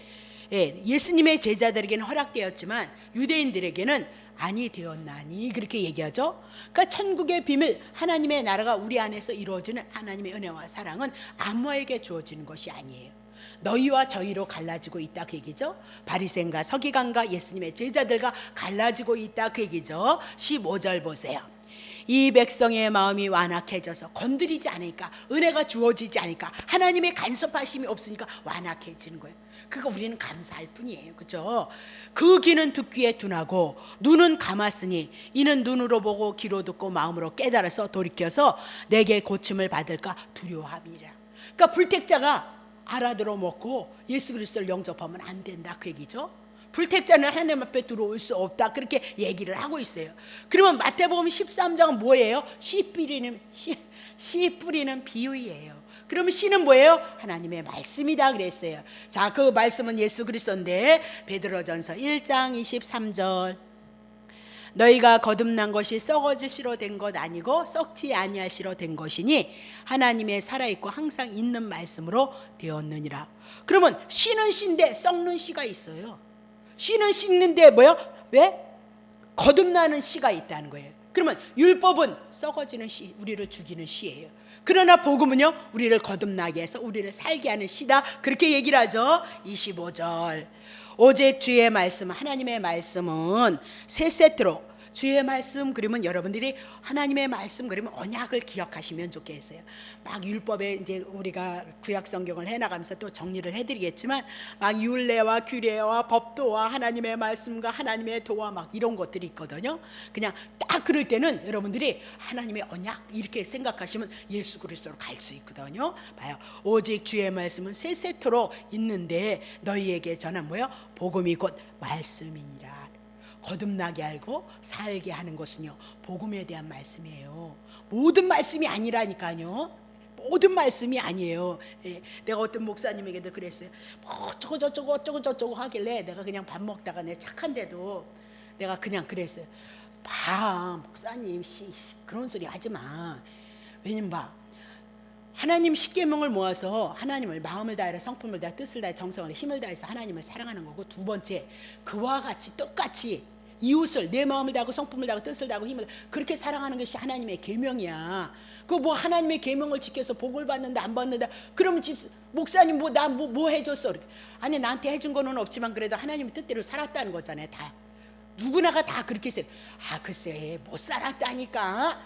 예수님의 제자들에게는 허락되었지만 유대인들에게는 아니 되었나니, 그렇게 얘기하죠. 그러니까 천국의 비밀, 하나님의 나라가 우리 안에서 이루어지는 하나님의 은혜와 사랑은 아무에게 주어지는 것이 아니에요. 너희와 저희로 갈라지고 있다, 그 얘기죠. 바리새인과 서기관과 예수님의 제자들과 갈라지고 있다, 그 얘기죠. 15절 보세요. 이 백성의 마음이 완악해져서 건드리지 않으니까, 은혜가 주어지지 않으니까, 하나님의 간섭하심이 없으니까 완악해지는 거예요. 그거 우리는 감사할 뿐이에요, 그렇죠? 그 귀는 듣기에 둔하고 눈은 감았으니 이는 눈으로 보고 귀로 듣고 마음으로 깨달아서 돌이켜서 내게 고침을 받을까 두려워함이라. 그러니까 불택자가 알아들어 먹고 예수 그리스도를 영접하면 안 된다, 그 얘기죠. 불택자는 하나님 앞에 들어올 수 없다, 그렇게 얘기를 하고 있어요. 그러면 마태복음 13장은 뭐예요? 씨 뿌리는 비유예요. 그러면 씨는 뭐예요? 하나님의 말씀이다 그랬어요. 자, 그 말씀은 예수 그리스도인데 베드로전서 1장 23절. 너희가 거듭난 것이 썩어지시러 된 것 아니고 썩지 아니하시러 된 것이니 하나님의 살아있고 항상 있는 말씀으로 되었느니라. 그러면 씨는 씨인데 썩는 씨가 있어요. 씨는 씨인데 뭐요? 왜? 거듭나는 씨가 있다는 거예요. 그러면 율법은 썩어지는 씨, 우리를 죽이는 씨예요. 그러나 복음은요, 우리를 거듭나게 해서 우리를 살게 하는 씨다. 그렇게 얘기를 하죠. 25절. 오직 주의 말씀, 하나님의 말씀은 세 세트로, 주의 말씀 그러면 여러분들이 하나님의 말씀 그러면 언약을 기억하시면 좋겠어요. 막 율법에 이제 우리가 구약 성경을 해나가면서 또 정리를 해드리겠지만 막 율례와 규례와 법도와 하나님의 말씀과 하나님의 도와 막 이런 것들이 있거든요. 그냥 딱 그럴 때는 여러분들이 하나님의 언약 이렇게 생각하시면 예수 그리스도로 갈 수 있거든요. 봐요. 오직 주의 말씀은 세 세트로 있는데 너희에게 전한 뭐요? 복음이 곧 말씀이니라. 거듭나게 알고 살게 하는 것은요, 복음에 대한 말씀이에요. 모든 말씀이 아니라니까요. 모든 말씀이 아니에요. 예, 내가 어떤 목사님에게도 그랬어요. 뭐 어쩌고 저쩌고 어쩌고 저쩌고 하길래 내가 그냥 밥 먹다가 내 착한데도 내가 그냥 그랬어요. 봐, 목사님 그런 소리 하지 마. 왜냐면 봐, 하나님 십계명을 모아서 하나님을 마음을 다하여 성품을 다하여 뜻을 다하여 정성을 힘을 다해서 하나님을 사랑하는 거고, 두 번째 그와 같이 똑같이 이웃을 내 마음을 다하고 성품을 다하고 뜻을 다하고 힘을 다하고 그렇게 사랑하는 것이 하나님의 계명이야. 그 뭐 하나님의 계명을 지켜서 복을 받는다 안 받는다 그러면 목사님 뭐 나 뭐 해줬어? 아니 나한테 해준 거는 없지만 그래도 하나님의 뜻대로 살았다는 거잖아요. 다 누구나가 다 그렇게 했어요. 아 글쎄 못 살았다니까.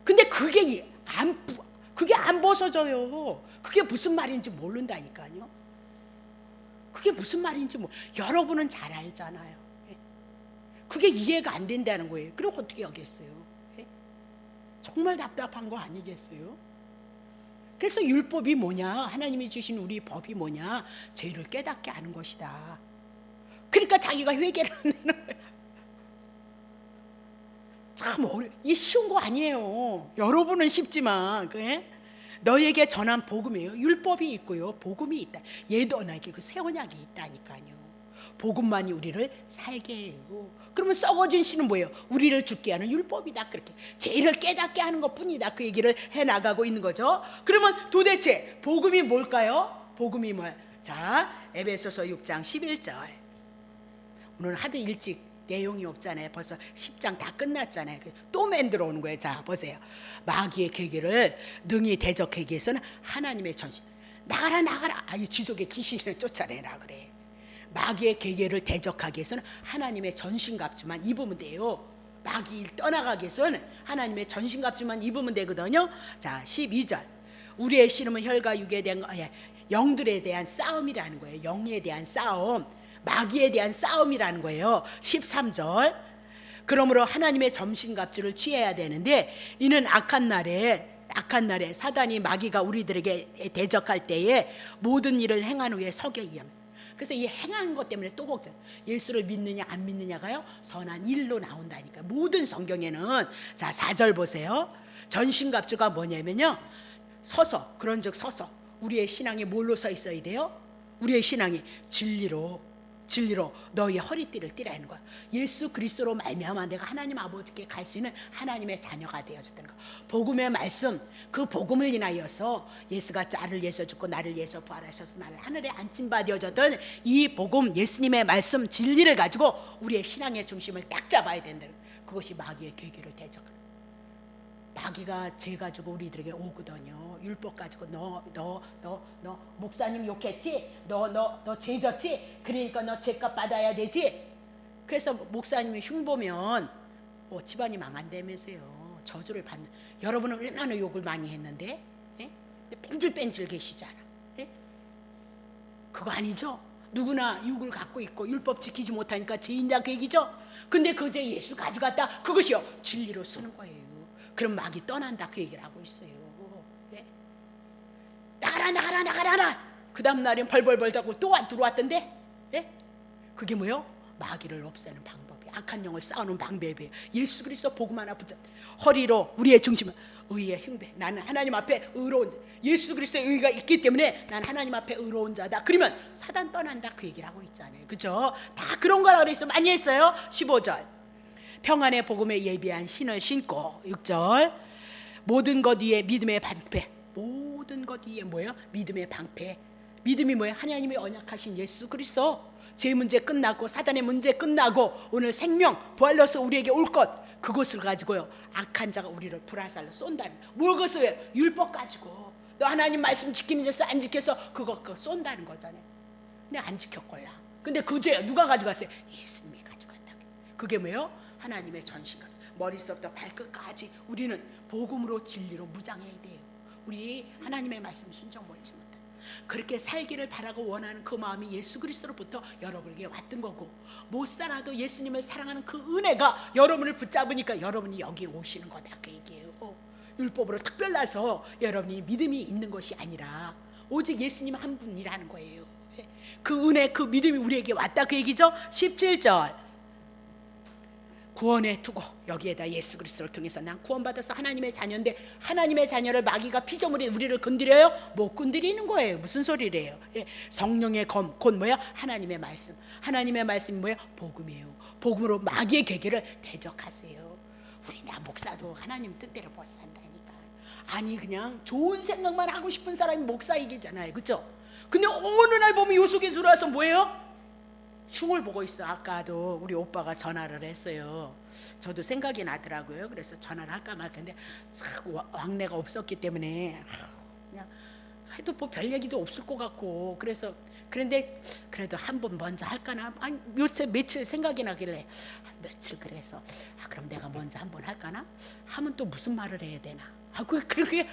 근데 그게 안 벗어져요. 그게 무슨 말인지 모른다니까요. 그게 무슨 말인지 여러분은 잘 알잖아요. 그게 이해가 안 된다는 거예요. 그럼 어떻게 하겠어요? 정말 답답한 거 아니겠어요? 그래서 율법이 뭐냐? 하나님이 주신 우리 법이 뭐냐? 죄를 깨닫게 하는 것이다. 그러니까 자기가 회개를 안 하는 거예요. 참 이게 쉬운 거 아니에요. 여러분은 쉽지만 너에게 전한 복음이에요. 율법이 있고요, 복음이 있다. 얘도 언약이 그 새 언약이 있다니까요. 복음만이 우리를 살게 해요. 그러면 썩어진 씨는 뭐예요? 우리를 죽게 하는 율법이다. 그렇게 죄를 깨닫게 하는 것뿐이다. 그 얘기를 해나가고 있는 거죠. 그러면 도대체 복음이 뭘까요? 복음이 뭐야? 자, 에베소서 6장 11절. 오늘 하도 일찍 내용이 없잖아요. 벌써 10장 다 끝났잖아요. 또 만들어 오는 거예요. 자 보세요. 마귀의 계기를 능히 대적하기 위해서는 하나님의 전신, 나가라 나가라. 아유 지속의 귀신을 쫓아내라 그래. 마귀의 계계를 대적하기 위해서는 하나님의 전신갑주만 입으면 돼요. 마귀를 떠나가기 위해서는 하나님의 전신갑주만 입으면 되거든요. 자 12절. 우리의 씨름은 혈과 육에 대한 영들에 대한 싸움이라는 거예요. 영에 대한 싸움, 마귀에 대한 싸움이라는 거예요. 13절. 그러므로 하나님의 전신갑주를 취해야 되는데 이는 악한 날에 사단이 마귀가 우리들에게 대적할 때에 모든 일을 행한 후에 서게 위함. 그래서 이 행한 것 때문에 또 걱정. 예수를 믿느냐 안 믿느냐가요 선한 일로 나온다니까. 모든 성경에는. 자 4절 보세요. 전신갑주가 뭐냐면요, 서서, 그런즉 서서 우리의 신앙이 뭘로 서 있어야 돼요? 우리의 신앙이 진리로 너희의 허리띠를 띠라는 거야. 예수 그리스도로 말미암아 내가 하나님 아버지께 갈 수 있는 하나님의 자녀가 되어졌다는 거야. 복음의 말씀, 그 복음을 인하여서 예수가 나를 위해서 죽고 나를 위해서 부활하셔서 나를 하늘에 앉힌 바 되어졌던 이 복음, 예수님의 말씀 진리를 가지고 우리의 신앙의 중심을 딱 잡아야 된다는 거야. 그것이 마귀의 계기를 대적하는 거야. 마귀가 죄 가지고 우리들에게 오거든요. 율법 가지고 너 목사님 욕했지? 너 죄 졌지? 그러니까 너 죄값 받아야 되지? 그래서 목사님이 흉보면 집안이 망한다면서요. 저주를 받는. 여러분은 얼마나 욕을 많이 했는데? 예? 뺀질뺀질 계시잖아. 예? 그거 아니죠? 누구나 육을 갖고 있고 율법 지키지 못하니까 죄인다 그 얘기죠? 근데 그 죄 예수 가져갔다. 그것이요 진리로 쓰는 거예요. 그럼 마귀 떠난다 그 얘기를 하고 있어요. 네? 나가라. 그 다음 날엔 벌벌벌 자고 또 들어왔던데. 네? 그게 뭐요? 마귀를 없애는 방법이, 악한 영을 싸우는 방법이에요. 예수 그리스도 복음 하나 붙잡. 허리로 우리의 중심을 의의 흉배. 나는 하나님 앞에 의로운 자. 예수 그리스도의 의가 있기 때문에 나는 하나님 앞에 의로운 자다. 그러면 사단 떠난다 그 얘기를 하고 있잖아요. 그렇죠? 다 그런 거라 그래서 많이 했어요. 15절 평안의 복음에 예비한 신을 신고. 6절 모든 것 위에 믿음의 방패. 모든 것 위에 뭐예요? 믿음의 방패. 믿음이 뭐예요? 하나님이 언약하신 예수 그리스도. 제 문제 끝나고 사단의 문제 끝나고 오늘 생명 부활로서 우리에게 올 것, 그것을 가지고요 악한 자가 우리를 불화살로 쏜다는. 뭘 그것을 율법 가지고 너 하나님 말씀 지키는 데서 안 지켜서 그거 쏜다는 거잖아요. 근데 안 지켰걸라. 근데 그 죄 누가 가져갔어요? 예수님이 가져갔다고. 그게 뭐예요? 하나님의 전신과 머릿속부터 발끝까지 우리는 복음으로 진리로 무장해야 돼요. 우리 하나님의 말씀 순종 못지 못해. 그렇게 살기를 바라고 원하는 그 마음이 예수 그리스도로부터 여러분에게 왔던 거고, 못 살아도 예수님을 사랑하는 그 은혜가 여러분을 붙잡으니까 여러분이 여기 오시는 거다 그 얘기예요. 율법으로 특별나서 여러분이 믿음이 있는 것이 아니라 오직 예수님 한 분이라는 거예요. 그 은혜 그 믿음이 우리에게 왔다 그 얘기죠. 17절 구원의 투고. 여기에다 예수 그리스도를 통해서 난 구원받아서 하나님의 자녀인데 하나님의 자녀를 마귀가 피조물이 우리를 건드려요? 못 건드리는 거예요. 무슨 소리래요? 성령의 검 곧 뭐야? 하나님의 말씀. 하나님의 말씀이 뭐야? 복음이에요. 복음으로 마귀의 계계를 대적하세요. 우리 나 목사도 하나님 뜻대로 못 산다니까. 아니 그냥 좋은 생각만 하고 싶은 사람이 목사이기잖아요. 그렇죠? 근데 어느 날 보면 요 속에 들어와서 뭐예요? 흉을 보고 있어. 아까도 우리 오빠가 전화를 했어요. 저도 생각이 나더라고요. 그래서 전화를 할까 말까 했는데 왕래가 없었기 때문에 그냥 해도 뭐 별 얘기도 없을 것 같고, 그래서 그런데 그래도 한 번 먼저 할까나. 아니 며칠 생각이 나길래 며칠 그래서 그럼 내가 먼저 한 번 할까나 하면 또 무슨 말을 해야 되나. 그게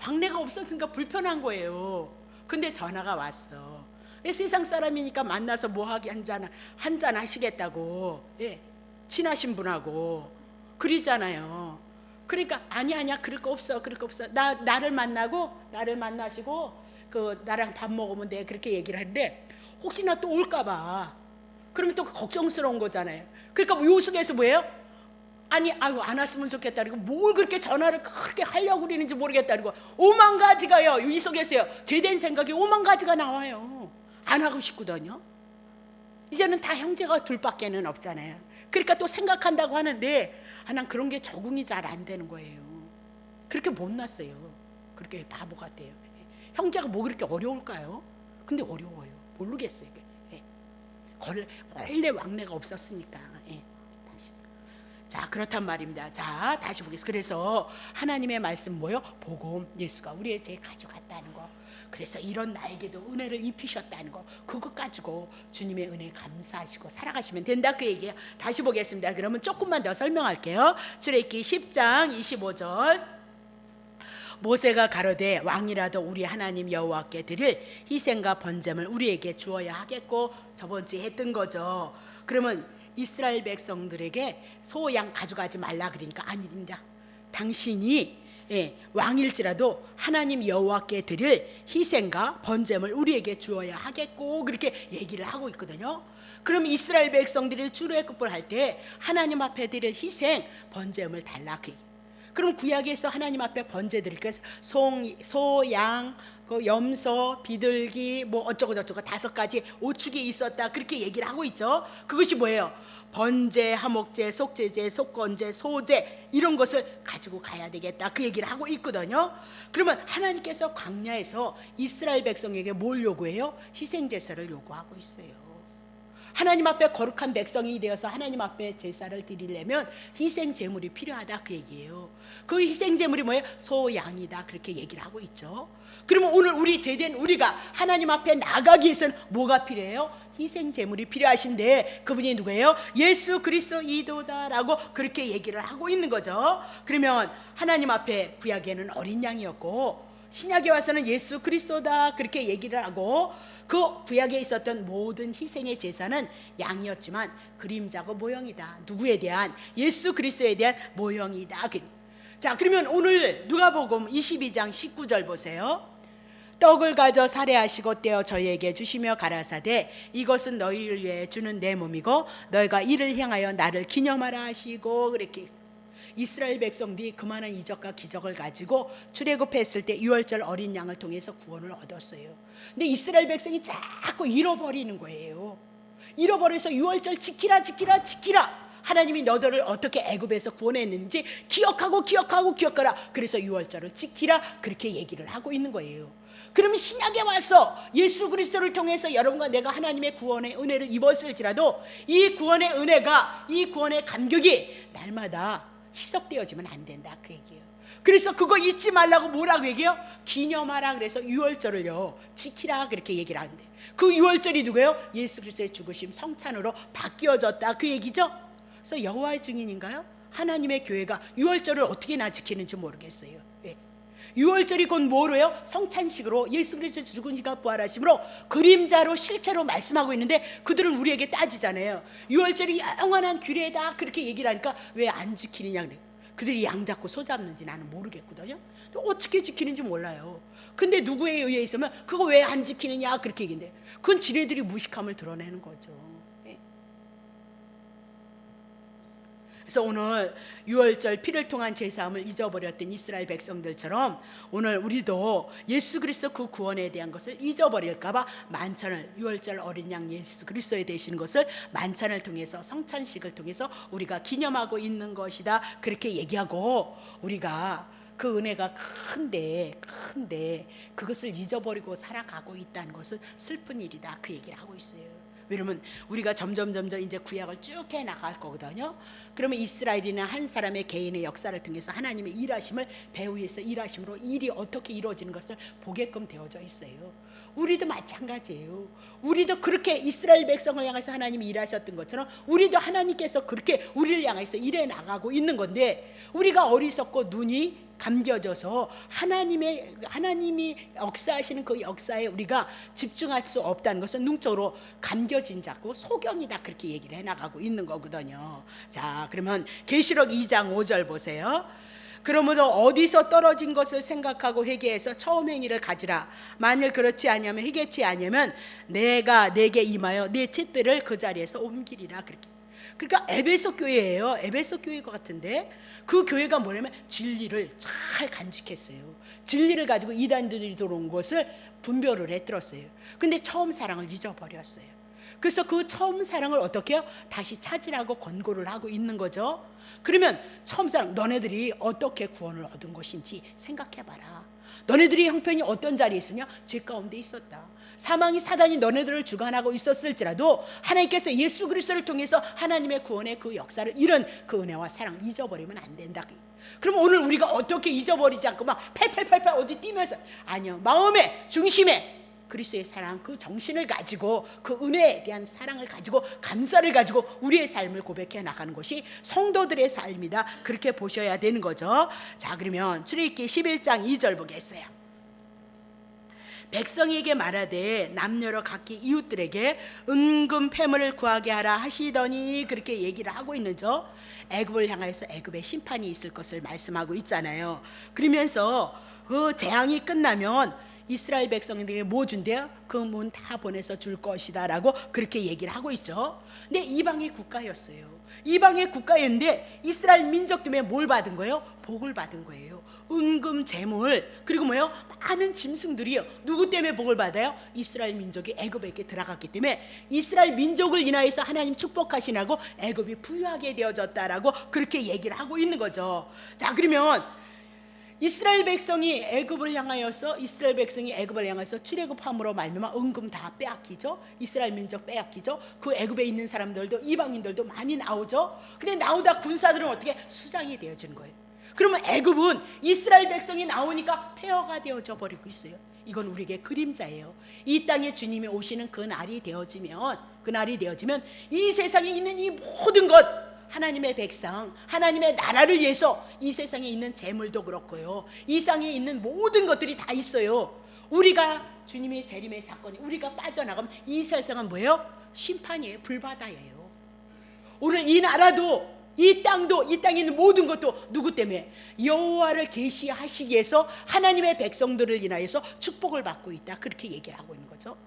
왕래가 없었으니까 불편한 거예요. 근데 전화가 왔어. 세상 사람이니까 만나서 뭐하게 한잔 하시겠다고. 친하신 분하고 그러잖아요. 그러니까 아니야 그럴 거 없어 나를 만나시고 그 나랑 밥 먹으면 돼 그렇게 얘기를 하는데 혹시나 또 올까봐 그러면 또 걱정스러운 거잖아요. 그러니까 뭐 요속에서 뭐예요? 아니 안 왔으면 좋겠다 그리고 뭘 그렇게 전화를 그렇게 하려고 그러는지 모르겠다 그리고 오만 가지가요. 이 속에서요 제된 생각이 오만 가지가 나와요. 안 하고 싶거든요. 이제는 다 형제가 둘밖에는 없잖아요. 그러니까 또 생각한다고 하는데 난 그런 게 적응이 잘 안 되는 거예요. 그렇게 못났어요. 그렇게 바보 같아요. 형제가 뭐 그렇게 어려울까요? 근데 어려워요. 모르겠어요. 원래 왕래가 없었으니까. 자 그렇단 말입니다. 자 다시 보겠습니다. 그래서 하나님의 말씀 뭐요? 복음 예수가 우리의 죄 가져갔다는 거. 그래서 이런 나에게도 은혜를 입히셨다는 거. 그것 가지고 주님의 은혜 감사하시고 살아가시면 된다 그 얘기예요. 다시 보겠습니다. 그러면 조금만 더 설명할게요. 출애굽기 10장 25절 모세가 가로되 왕이라도 우리 하나님 여호와께 드릴 희생과 번제물 우리에게 주어야 하겠고, 저번 주에 했던 거죠. 그러면 이스라엘 백성들에게 소, 양 가져가지 말라 그러니까 아닙니다. 당신이 왕일지라도 하나님 여호와께 드릴 희생과 번제물 우리에게 주어야 하겠고 그렇게 얘기를 하고 있거든요. 그럼 이스라엘 백성들이 출애굽을 할 때 하나님 앞에 드릴 희생 번제물 달라 그 얘기. 그럼 구약에서 하나님 앞에 번제 드릴 게 소, 양, 염소, 비둘기 뭐 어쩌고 저쩌고 5가지 오축이 있었다 그렇게 얘기를 하고 있죠. 그것이 뭐예요? 번제, 하목제, 속죄제, 속건제, 소제 이런 것을 가지고 가야 되겠다 그 얘기를 하고 있거든요. 그러면 하나님께서 광야에서 이스라엘 백성에게 뭘 요구해요? 희생제사를 요구하고 있어요. 하나님 앞에 거룩한 백성이 되어서 하나님 앞에 제사를 드리려면 희생 제물이 필요하다 그 얘기예요. 그 희생 제물이 뭐예요? 소, 양이다 그렇게 얘기를 하고 있죠. 그러면 오늘 우리 제된 우리가 하나님 앞에 나가기 위해서는 뭐가 필요해요? 희생 제물이 필요하신데 그분이 누구예요? 예수 그리스도이도다라고 그렇게 얘기를 하고 있는 거죠. 그러면 하나님 앞에 구약에는 어린 양이었고 신약에 와서는 예수 그리스도다 그렇게 얘기를 하고, 그 구약에 있었던 모든 희생의 제사는 양이었지만 그림자고 모형이다. 누구에 대한? 예수 그리스도에 대한 모형이다. 자 그러면 오늘 누가복음 22장 19절 보세요. 떡을 가져 살해하시고 떼어 저희에게 주시며 가라사대 이것은 너희를 위해 주는 내 몸이고 너희가 이를 향하여 나를 기념하라 하시고 그렇게. 이스라엘 백성들이 그만한 이적과 기적을 가지고 출애굽했을 때 유월절 어린 양을 통해서 구원을 얻었어요. 근데 이스라엘 백성이 자꾸 잃어버리는 거예요. 잃어버려서 유월절 지키라 지키라 지키라. 하나님이 너희들을 어떻게 애굽에서 구원했는지 기억하라. 그래서 유월절을 지키라 그렇게 얘기를 하고 있는 거예요. 그러면 신약에 와서 예수 그리스도를 통해서 여러분과 내가 하나님의 구원의 은혜를 입었을지라도 이 구원의 은혜가, 이 구원의 감격이 날마다 희석되어지면 안 된다 그 얘기예요. 그래서 그거 잊지 말라고 뭐라고 얘기해요? 기념하라. 그래서 유월절을요 지키라 그렇게 얘기를 하는데, 그 유월절이 누구예요? 예수 그리스도의 죽으심 성찬으로 바뀌어졌다 그 얘기죠. 그래서 여호와의 증인인가요? 하나님의 교회가 유월절을 어떻게나 지키는지 모르겠어요. 유월절이 곧 뭐로요? 성찬식으로 예수 그리스도 죽은 지가 부활하심으로 그림자로 실체로 말씀하고 있는데, 그들은 우리에게 따지잖아요. 유월절이 영원한 규례다 그렇게 얘기를 하니까 왜 안 지키느냐 그래요. 그들이 양 잡고 소 잡는지 나는 모르겠거든요. 어떻게 지키는지 몰라요. 근데 누구에 의해 있으면 그거 왜 안 지키느냐 그렇게 얘기인데, 그건 지네들이 무식함을 드러내는 거죠. 그래서 오늘 유월절 피를 통한 제사함을 잊어버렸던 이스라엘 백성들처럼 오늘 우리도 예수 그리스도 그 구원에 대한 것을 잊어버릴까봐 만찬을, 유월절 어린 양 예수 그리스도에 대신 것을 만찬을 통해서, 성찬식을 통해서 우리가 기념하고 있는 것이다 그렇게 얘기하고, 우리가 그 은혜가 큰데 그것을 잊어버리고 살아가고 있다는 것은 슬픈 일이다 그 얘기를 하고 있어요. 왜냐면 우리가 점점 이제 구약을 쭉 해 나갈 거거든요. 그러면 이스라엘이나 한 사람의 개인의 역사를 통해서 하나님의 일하심을, 배후에서 일하심으로 일이 어떻게 이루어지는 것을 보게끔 되어져 있어요. 우리도 마찬가지예요. 우리도 그렇게 이스라엘 백성을 향해서 하나님이 일하셨던 것처럼 우리도 하나님께서 그렇게 우리를 향해서 일해 나가고 있는 건데, 우리가 어리석고 눈이 감겨져서 하나님이 역사하시는 그 역사에 우리가 집중할 수 없다는 것은 능적으로 감겨진 자고 소경이다 그렇게 얘기를 해나가고 있는 거거든요. 자, 그러면 계시록 2장 5절 보세요. 그러므로 어디서 떨어진 것을 생각하고 회개해서 처음 행위를 가지라. 만일 그렇지 아니하면, 회개치 아니하면 내가 내게 임하여 내 쇳대를 그 자리에서 옮기리라 그렇게. 그러니까 에베소 교회예요. 에베소 교회 것 같은데, 그 교회가 뭐냐면 진리를 잘 간직했어요. 진리를 가지고 이단들이 들어온 것을 분별을 해들었어요. 근데 처음 사랑을 잊어버렸어요. 그래서 그 처음 사랑을 어떻게 해요? 다시 찾으라고 권고를 하고 있는 거죠. 그러면 처음 사랑, 너네들이 어떻게 구원을 얻은 것인지 생각해봐라. 너네들이 형편이 어떤 자리에 있으냐? 죄 가운데 있었다. 사망이, 사단이 너네들을 주관하고 있었을지라도 하나님께서 예수 그리스도를 통해서 하나님의 구원의 그 역사를, 이런 그 은혜와 사랑을 잊어버리면 안 된다. 그럼 오늘 우리가 어떻게 잊어버리지 않고 막 팔팔팔팔 어디 뛰면서, 아니요, 마음의 중심에 그리스도의 사랑, 그 정신을 가지고, 그 은혜에 대한 사랑을 가지고, 감사를 가지고 우리의 삶을 고백해 나가는 것이 성도들의 삶이다 그렇게 보셔야 되는 거죠. 자, 그러면 출애굽기 11장 2절 보겠어요. 백성에게 말하되 남녀로 각기 이웃들에게 은금 패물을 구하게 하라 하시더니 그렇게 얘기를 하고 있는죠. 애굽을 향해서 애굽의 심판이 있을 것을 말씀하고 있잖아요. 그러면서 그 재앙이 끝나면 이스라엘 백성들에게 뭐 준대요? 그 문 다 보내서 줄 것이다 라고 그렇게 얘기를 하고 있죠. 근데 이방의 국가였어요. 이방의 국가였는데 이스라엘 민족 때문에 뭘 받은 거예요? 복을 받은 거예요. 은금, 재물, 그리고 뭐예요? 많은 짐승들이요. 누구 때문에 복을 받아요? 이스라엘 민족이 애굽에게 들어갔기 때문에 이스라엘 민족을 인하여서 하나님 축복하시라고 애굽이 부유하게 되어졌다라고 그렇게 얘기를 하고 있는 거죠. 자, 그러면 이스라엘 백성이 애굽을 향하여서 출애굽함으로 말미암아 은금 다 빼앗기죠. 이스라엘 민족 빼앗기죠. 그 애굽에 있는 사람들도, 이방인들도 많이 나오죠. 근데 나오다 군사들은 어떻게 수장이 되어지는 거예요. 그러면 애굽은 이스라엘 백성이 나오니까 폐허가 되어져 버리고 있어요. 이건 우리에게 그림자예요. 이 땅에 주님이 오시는 그 날이 되어지면 이 세상에 있는 이 모든 것, 하나님의 백성, 하나님의 나라를 위해서 이 세상에 있는 재물도 그렇고요, 이 세상에 있는 모든 것들이 다 있어요. 우리가 주님의 재림의 사건이, 우리가 빠져나가면 이 세상은 뭐예요? 심판이에요. 불바다예요. 오늘 이 나라도, 이 땅도, 이 땅에 있는 모든 것도 누구 때문에? 여호와를 계시하시기 위해서 하나님의 백성들을 인하여서 축복을 받고 있다 그렇게 얘기를 하고 있는 거죠.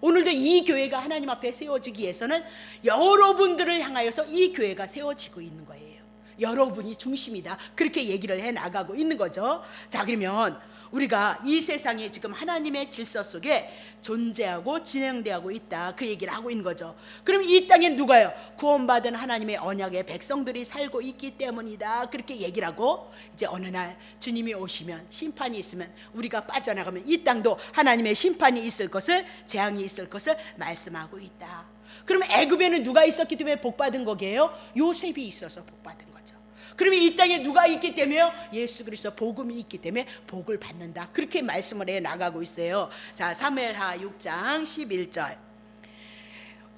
오늘도 이 교회가 하나님 앞에 세워지기 위해서는 여러분들을 향하여서 이 교회가 세워지고 있는 거예요. 여러분이 중심이다. 그렇게 얘기를 해 나가고 있는 거죠. 자, 그러면 우리가 이 세상에 지금 하나님의 질서 속에 존재하고 진행되고 있다, 그 얘기를 하고 있는 거죠. 그럼 이 땅에 누가요? 구원받은 하나님의 언약의 백성들이 살고 있기 때문이다, 그렇게 얘기를 하고, 이제 어느 날 주님이 오시면, 심판이 있으면, 우리가 빠져나가면 이 땅도 하나님의 심판이 있을 것을, 재앙이 있을 것을 말씀하고 있다. 그러면 애굽에는 누가 있었기 때문에 복받은 거게요? 요셉이 있어서 복받은 거죠. 그러면 이 땅에 누가 있기 때문에요? 예수 그리스도 복음이 있기 때문에 복을 받는다, 그렇게 말씀을 해 나가고 있어요. 자, 사무엘하 6장 11절.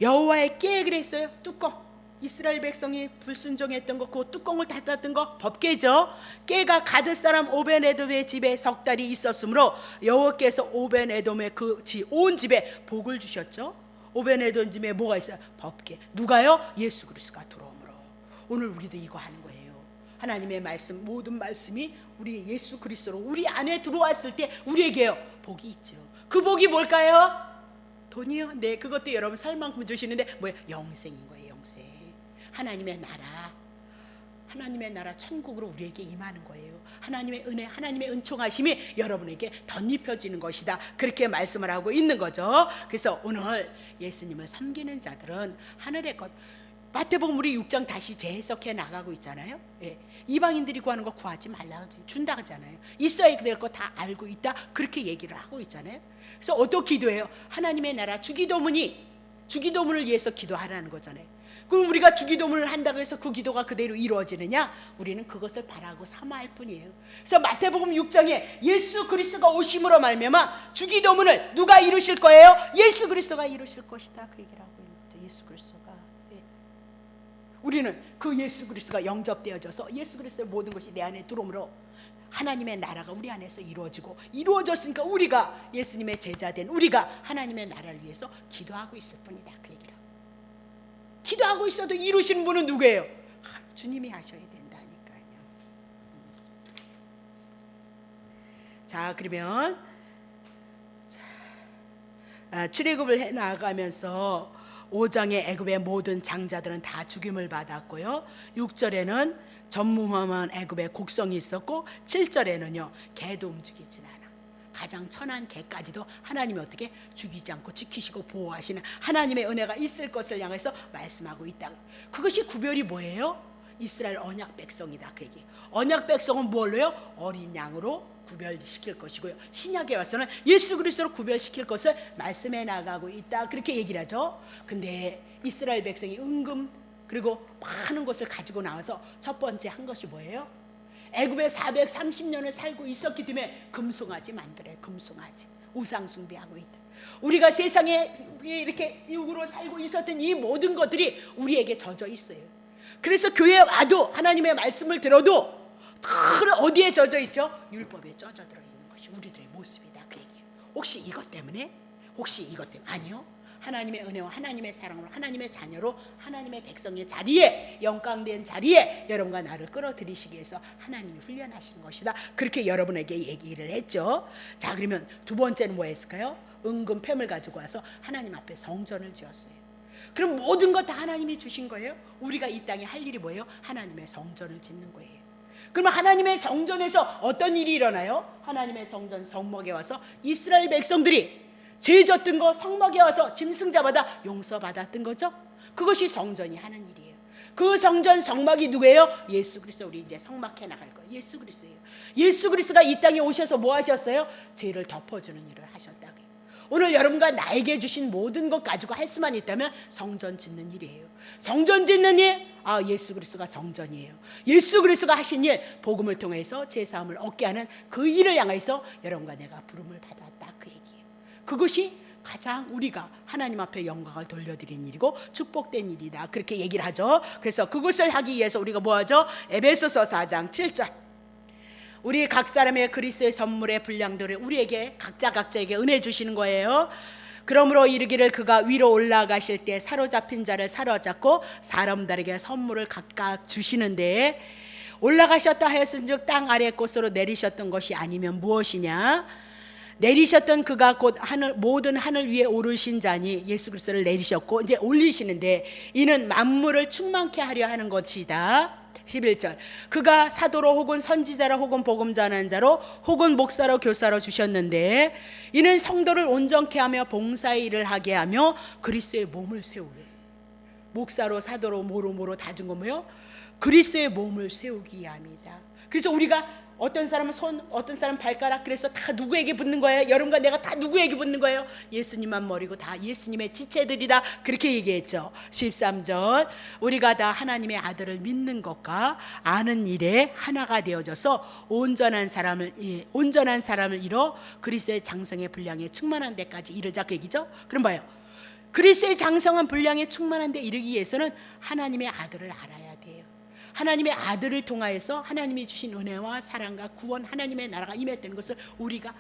여호와의 깨, 그랬어요. 뚜껑, 이스라엘 백성이 불순종했던 거, 그 뚜껑을 닫았던 거 법궤죠. 깨가 가드 사람 오벤에돔의 집에 석 달이 있었으므로 여호와께서 오벤에돔의 그 온 집에 복을 주셨죠. 오벤에돔 집에 뭐가 있어요? 법궤. 누가요? 예수 그리스도가 들어오므로. 오늘 우리도 이거 하는 거예요. 하나님의 말씀, 모든 말씀이 우리 예수 그리스도로 우리 안에 들어왔을 때 우리에게요 복이 있죠. 그 복이 뭘까요? 돈이요? 네, 그것도 여러분 살 만큼 주시는데 뭐예요? 영생인 거예요. 영생. 하나님의 나라, 하나님의 나라 천국으로 우리에게 임하는 거예요. 하나님의 은혜, 하나님의 은총하심이 여러분에게 덧입혀지는 것이다, 그렇게 말씀을 하고 있는 거죠. 그래서 오늘 예수님을 섬기는 자들은 하늘의 것, 마태복음 우리 6장 다시 재해석해 나가고 있잖아요. 예. 이방인들이 구하는 거 구하지 말라고 준다 하잖아요. 있어야 될 거 다 알고 있다, 그렇게 얘기를 하고 있잖아요. 그래서 어떻게 기도해요? 하나님의 나라 주기도문을 위해서 기도하라는 거잖아요. 그럼 우리가 주기도문을 한다고 해서 그 기도가 그대로 이루어지느냐? 우리는 그것을 바라고 삼아할 뿐이에요. 그래서 마태복음 6장에 예수 그리스도가 오심으로 말미암아 주기도문을 누가 이루실 거예요? 예수 그리스도가 이루실 것이다, 그 얘기를 하고 있는 거죠. 예수 그리스도가. 우리는 그 예수 그리스도가 영접되어져서 예수 그리스도의 모든 것이 내 안에 들어오므로 하나님의 나라가 우리 안에서 이루어졌으니까 우리가 예수님의 제자된 우리가 하나님의 나라를 위해서 기도하고 있을 뿐이다, 그 얘기를. 기도하고 있어도 이루시는 분은 누구예요? 주님이 하셔야 된다니까요. 자, 그러면 출애굽을 해 나가면서 5장의 애굽의 모든 장자들은 다 죽임을 받았고요. 6절에는 전무후무한 애굽의 곡성이 있었고, 7절에는요 개도 움직이진 않아. 가장 천한 개까지도 하나님이 어떻게 죽이지 않고 지키시고 보호하시는 하나님의 은혜가 있을 것을 향해서 말씀하고 있다. 그것이 구별이 뭐예요? 이스라엘 언약 백성이다, 그 얘기. 언약 백성은 뭘로요? 어린 양으로 구별시킬 것이고요, 신약에 와서는 예수 그리스도로 구별시킬 것을 말씀해 나가고 있다, 그렇게 얘기를 하죠. 근데 이스라엘 백성이 은금 그리고 많은 것을 가지고 나와서 첫 번째 한 것이 뭐예요? 애굽에 430년을 살고 있었기 때문에 금송아지 만들어요. 금송아지, 우상 숭배하고 있다. 우리가 세상에 이렇게 육으로 살고 있었던 이 모든 것들이 우리에게 젖어 있어요. 그래서 교회에 와도 하나님의 말씀을 들어도 어디에 젖어 있죠? 율법에 젖어 들어 있는 것이 우리들의 모습이다, 그 얘기예요. 혹시 이것 때문에? 아니요. 하나님의 은혜와 하나님의 사랑으로 하나님의 자녀로 하나님의 백성의 자리에, 영광된 자리에 여러분과 나를 끌어들이시기 위해서 하나님이 훈련하신 것이다, 그렇게 여러분에게 얘기를 했죠. 자, 그러면 두 번째는 뭐 했을까요? 은금 팹을 가지고 와서 하나님 앞에 성전을 지었어요. 그럼 모든 것 다 하나님이 주신 거예요. 우리가 이 땅에 할 일이 뭐예요? 하나님의 성전을 짓는 거예요. 그러면 하나님의 성전에서 어떤 일이 일어나요? 하나님의 성전 성막에 와서 이스라엘 백성들이 죄 졌던 거 성막에 와서 짐승자마다 용서받았던 거죠. 그것이 성전이 하는 일이에요. 그 성전 성막이 누구예요? 예수 그리스도. 우리 이제 성막해 나갈 거예요. 예수 그리스도예요. 예수 그리스도가 이 땅에 오셔서 뭐 하셨어요? 죄를 덮어주는 일을 하셨다고요. 오늘 여러분과 나에게 주신 모든 것 가지고 할 수만 있다면 성전 짓는 일이에요. 성전 짓는 일, 예수 그리스도가 성전이에요. 예수 그리스도가 하신 일, 복음을 통해서 제사함을 얻게 하는 그 일을 향해서 여러분과 내가 부름을 받았다, 그 얘기예요. 그것이 가장 우리가 하나님 앞에 영광을 돌려드리는 일이고 축복된 일이다, 그렇게 얘기를 하죠. 그래서 그것을 하기 위해서 우리가 뭐 하죠? 에베소서 4장 7절. 우리 각 사람의 그리스도의 선물의 분량들을 우리에게 각자에게 은혜 주시는 거예요. 그러므로 이르기를 그가 위로 올라가실 때 사로잡힌 자를 사로잡고 사람들에게 선물을 각각 주시는데, 올라가셨다 하였은즉 땅 아래 곳으로 내리셨던 것이 아니면 무엇이냐? 내리셨던 그가 곧 모든 하늘 위에 오르신 자니 예수 그리스도를 내리셨고 이제 올리시는데, 이는 만물을 충만케 하려 하는 것이다. 11절. 그가 사도로 혹은 선지자로 혹은 복음 전하는 자로 혹은 목사로 교사로 주셨는데 이는 성도를 온전케 하며 봉사의 일을 하게 하며 그리스도의 몸을 세우게. 목사로 사도로 모로 다 준 거 뭐요? 그리스도의 몸을 세우기 위함이다. 그래서 우리가 어떤 사람은 손, 어떤 사람은 발가락, 그래서 다 누구에게 붙는 거예요? 여러분과 내가 다 누구에게 붙는 거예요? 예수님만 머리고 다 예수님의 지체들이다. 그렇게 얘기했죠. 13절. 우리가 다 하나님의 아들을 믿는 것과 아는 일에 하나가 되어져서 온전한 사람을 이뤄 그리스도의 장성의 분량에 충만한 데까지 이르자, 그 얘기죠. 그럼 봐요. 그리스도의 장성한 분량에 충만한 데 이르기 위해서는 하나님의 아들을 알아야 돼요. 하나님의 아들을 통하여서 하나님이 주신 은혜와 사랑과 구원, 하나님의 나라가 임했다는 것을 우리가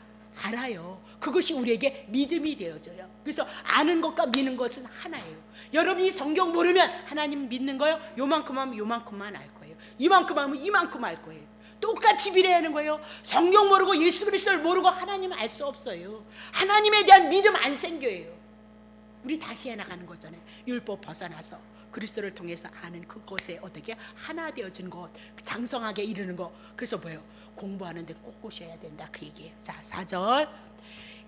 알아요. 그것이 우리에게 믿음이 되어져요. 그래서 아는 것과 믿는 것은 하나예요. 여러분이 성경 모르면 하나님 믿는 거요, 요만큼 하면 요만큼만 알 거예요. 이만큼 하면 이만큼 알 거예요. 똑같이 비례하는 거예요. 성경 모르고 예수 그리스도를 모르고 하나님을 알 수 없어요. 하나님에 대한 믿음 안 생겨요. 우리 다시 해나가는 거잖아요. 율법 벗어나서 그리스도를 통해서 아는 그곳에 어떻게 하나 되어진 것, 장성하게 이르는 것. 그래서 뭐예요? 공부하는데 꼭 오셔야 된다, 그 얘기예요. 자, 4절.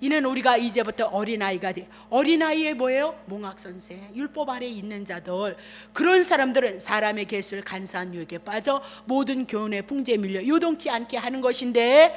이는 우리가 이제부터 어린아이가 돼. 어린아이에 뭐예요? 몽학선생, 율법 아래 있는 자들, 그런 사람들은 사람의 계술 간사한 유혹에 빠져 모든 교훈의 풍제에 밀려 요동치 않게 하는 것인데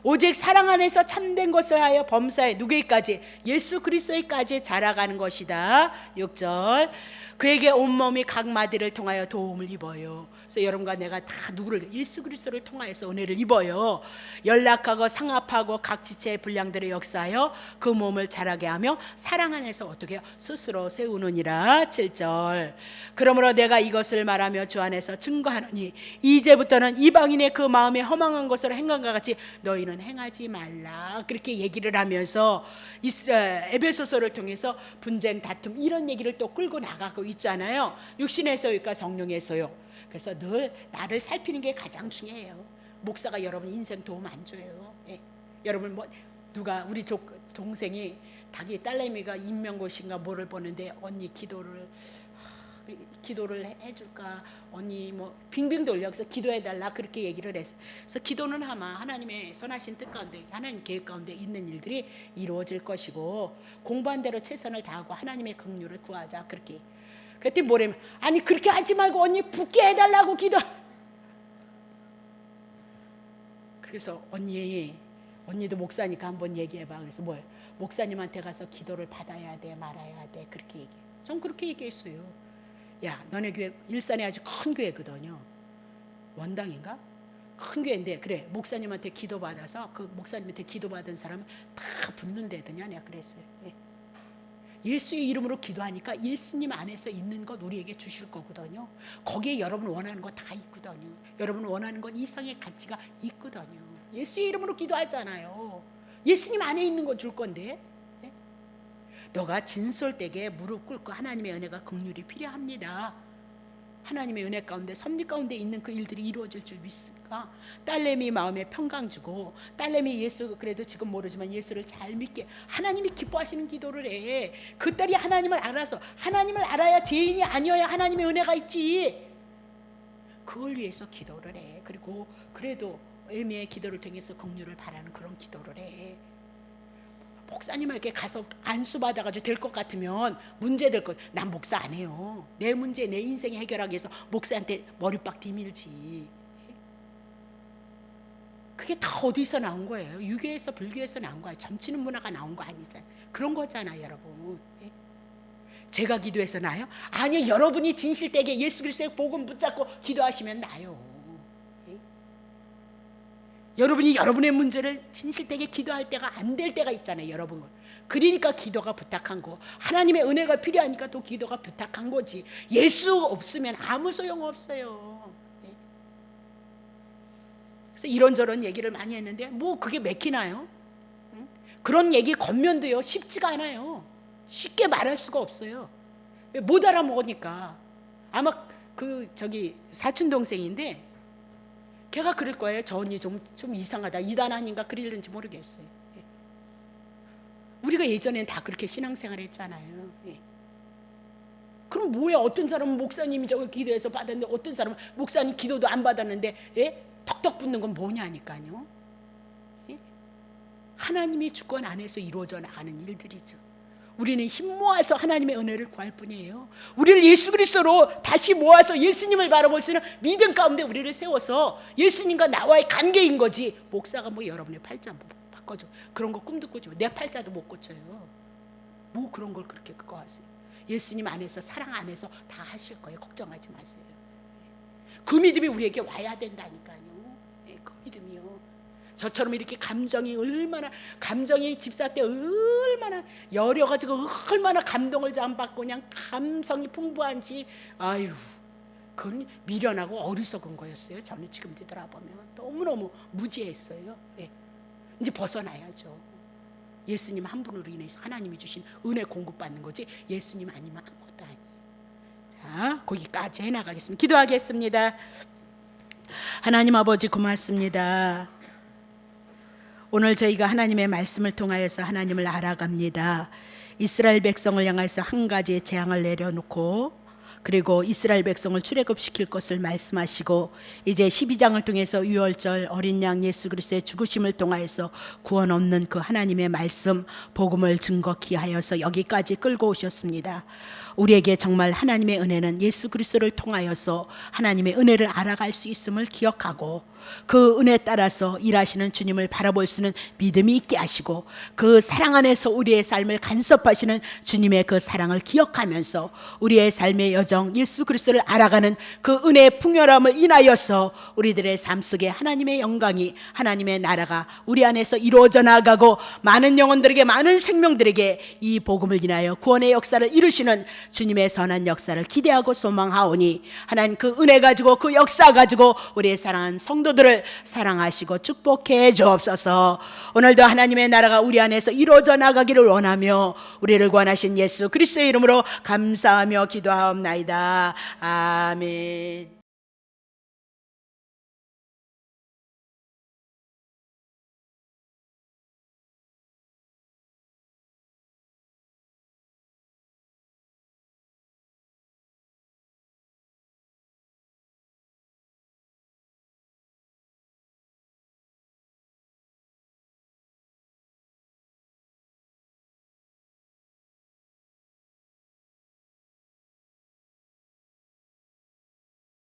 오직 사랑 안에서 참된 것을 하여 범사에 누구에까지? 예수 그리스도에까지 자라가는 것이다. 6절. 그에게 온몸이 각 마디를 통하여 도움을 입어요. 그래서 여러분과 내가 다 누구를? 예수 그리스도를 통하여서 은혜를 입어요. 연락하고 상합하고 각 지체의 분량들을 역사하여 그 몸을 자라게 하며 사랑 안에서 어떻게 해요? 스스로 세우느니라. 7절. 그러므로 내가 이것을 말하며 주 안에서 증거하노니 이제부터는 이방인의 그 마음에 허망한 것을 행한과 같이 너희는 행하지 말라. 그렇게 얘기를 하면서 에베소서를 통해서 분쟁, 다툼 이런 얘기를 또 끌고 나가고 있잖아요. 육신의 소유과 성령의 소유. 그래서 늘 나를 살피는 게 가장 중요해요. 목사가 여러분 인생 도움 안 줘요. 예. 여러분 뭐 누가 우리 동생이 자기 딸내미가 임명고시인가 뭐를 보는데 언니 기도를 해줄까? 언니 뭐 빙빙 돌려. 그래서 기도해달라 그렇게 얘기를 했어. 그래서 기도는 하마 하나님의 선하신 뜻 가운데, 하나님 계획 가운데 있는 일들이 이루어질 것이고 공부한 대로 최선을 다하고 하나님의 긍휼을 구하자, 그렇게. 그랬더니 뭐래면, 아니 그렇게 하지 말고 언니 붙게 해달라고 기도. 그래서 언니도 목사니까 한번 얘기해봐. 그래서 뭐예요? 목사님한테 가서 기도를 받아야 돼 말아야 돼, 그렇게 얘기해. 전 그렇게 얘기했어요. 야, 너네 교회 일산에 아주 큰 교회거든요. 원당인가? 큰 교회인데 그래, 목사님한테 기도받아서 그 목사님한테 기도받은 사람은 다 붙는다더냐, 내가 그랬어요. 예. 예수의 이름으로 기도하니까 예수님 안에서 있는 것 우리에게 주실 거거든요. 거기에 여러분 원하는 거 다 있거든요. 여러분 원하는 건 이상의 가치가 있거든요. 예수의 이름으로 기도하잖아요. 예수님 안에 있는 거 줄 건데. 예? 너가 진솔되게 무릎 꿇고 하나님의 은혜가 긍휼이 필요합니다. 하나님의 은혜 가운데 섭리 가운데 있는 그 일들이 이루어질 줄 믿습니까? 딸내미 마음에 평강 주고, 딸내미 예수 그래도 지금 모르지만 예수를 잘 믿게 하나님이 기뻐하시는 기도를 해. 그 딸이 하나님을 알아서, 하나님을 알아야 죄인이 아니어야 하나님의 은혜가 있지. 그걸 위해서 기도를 해. 그리고 그래도 애미의 기도를 통해서 긍휼을 바라는 그런 기도를 해. 목사님에게 가서 안수 받아가지고 될 것 같으면 문제 될 것. 난 목사 안 해요. 내 문제 내 인생 해결하기 위해서 목사한테 머리빡 디밀지. 그게 다 어디서 나온 거예요? 유교에서 불교에서 나온 거예요. 점치는 문화가 나온 거 아니잖아요. 그런 거잖아요, 여러분. 제가 기도해서 나요? 아니, 여러분이 진실되게 예수 그리스도의 복음 붙잡고 기도하시면 나요. 여러분이 여러분의 문제를 진실되게 기도할 때가 안 될 때가 있잖아요, 여러분. 그러니까 기도가 부탁한 거. 하나님의 은혜가 필요하니까 또 기도가 부탁한 거지. 예수 없으면 아무 소용 없어요. 그래서 이런저런 얘기를 많이 했는데 뭐 그게 맥히나요? 그런 얘기 겉면도요 쉽지가 않아요. 쉽게 말할 수가 없어요. 못 알아먹으니까. 아마 그 사촌 동생인데 걔가 그럴 거예요. 저 언니 좀 이상하다. 이단 아닌가 그러는지 모르겠어요. 우리가 예전엔 다 그렇게 신앙생활 했잖아요. 그럼 뭐야? 어떤 사람은 목사님이 저기 기도해서 받았는데 어떤 사람은 목사님 기도도 안 받았는데 턱턱 붙는 건 뭐냐니까요. 하나님의 주권 안에서 이루어져 나가는 일들이죠. 우리는 힘 모아서 하나님의 은혜를 구할 뿐이에요. 우리를 예수 그리스도로 다시 모아서 예수님을 바라볼 수 있는 믿음 가운데 우리를 세워서 예수님과 나와의 관계인 거지. 목사가 뭐 여러분의 팔자 뭐 바꿔줘, 그런 거 꿈도 꾸지 마. 내 팔자도 못 고쳐요. 뭐 그런 걸 그렇게 그거 하세요. 예수님 안에서, 사랑 안에서 다 하실 거예요. 걱정하지 마세요. 그 믿음이 우리에게 와야 된다니까요. 그 믿음이요. 저처럼 이렇게 감정이 집사 때 얼마나 여려가지고 얼마나 감동을 받고 그냥 감성이 풍부한지, 아유, 그건 미련하고 어리석은 거였어요. 저는 지금 되돌아보면 너무너무 무지했어요. 이제 벗어나야죠. 예수님 한 분으로 인해서 하나님이 주신 은혜 공급받는 거지, 예수님 아니면 아무것도 아니에요. 자, 거기까지 해나가겠습니다. 기도하겠습니다. 하나님 아버지 고맙습니다. 오늘 저희가 하나님의 말씀을 통하여서 하나님을 알아갑니다. 이스라엘 백성을 향해서 한 가지의 재앙을 내려놓고, 그리고 이스라엘 백성을 출애굽시킬 것을 말씀하시고, 이제 12장을 통해서 유월절 어린 양 예수 그리스도의 죽으심을 통하여서 구원 없는 그 하나님의 말씀 복음을 증거케 하여서 여기까지 끌고 오셨습니다. 우리에게 정말 하나님의 은혜는 예수 그리스도를 통하여서 하나님의 은혜를 알아갈 수 있음을 기억하고, 그 은혜 따라서 일하시는 주님을 바라볼 수 있는 믿음이 있게 하시고, 그 사랑 안에서 우리의 삶을 간섭하시는 주님의 그 사랑을 기억하면서 우리의 삶의 여정 예수 그리스도를 알아가는 그 은혜의 풍요함을 인하여서 우리들의 삶 속에 하나님의 영광이, 하나님의 나라가 우리 안에서 이루어져 나가고, 많은 영혼들에게, 많은 생명들에게 이 복음을 인하여 구원의 역사를 이루시는 주님의 선한 역사를 기대하고 소망하오니, 하나님 그 은혜 가지고, 그 역사 가지고 우리의 사랑하는 성도들을 사랑하시고 축복해 주옵소서. 오늘도 하나님의 나라가 우리 안에서 이루어져 나가기를 원하며 우리를 구원하신 예수 그리스도의 이름으로 감사하며 기도하옵나이다. 아멘.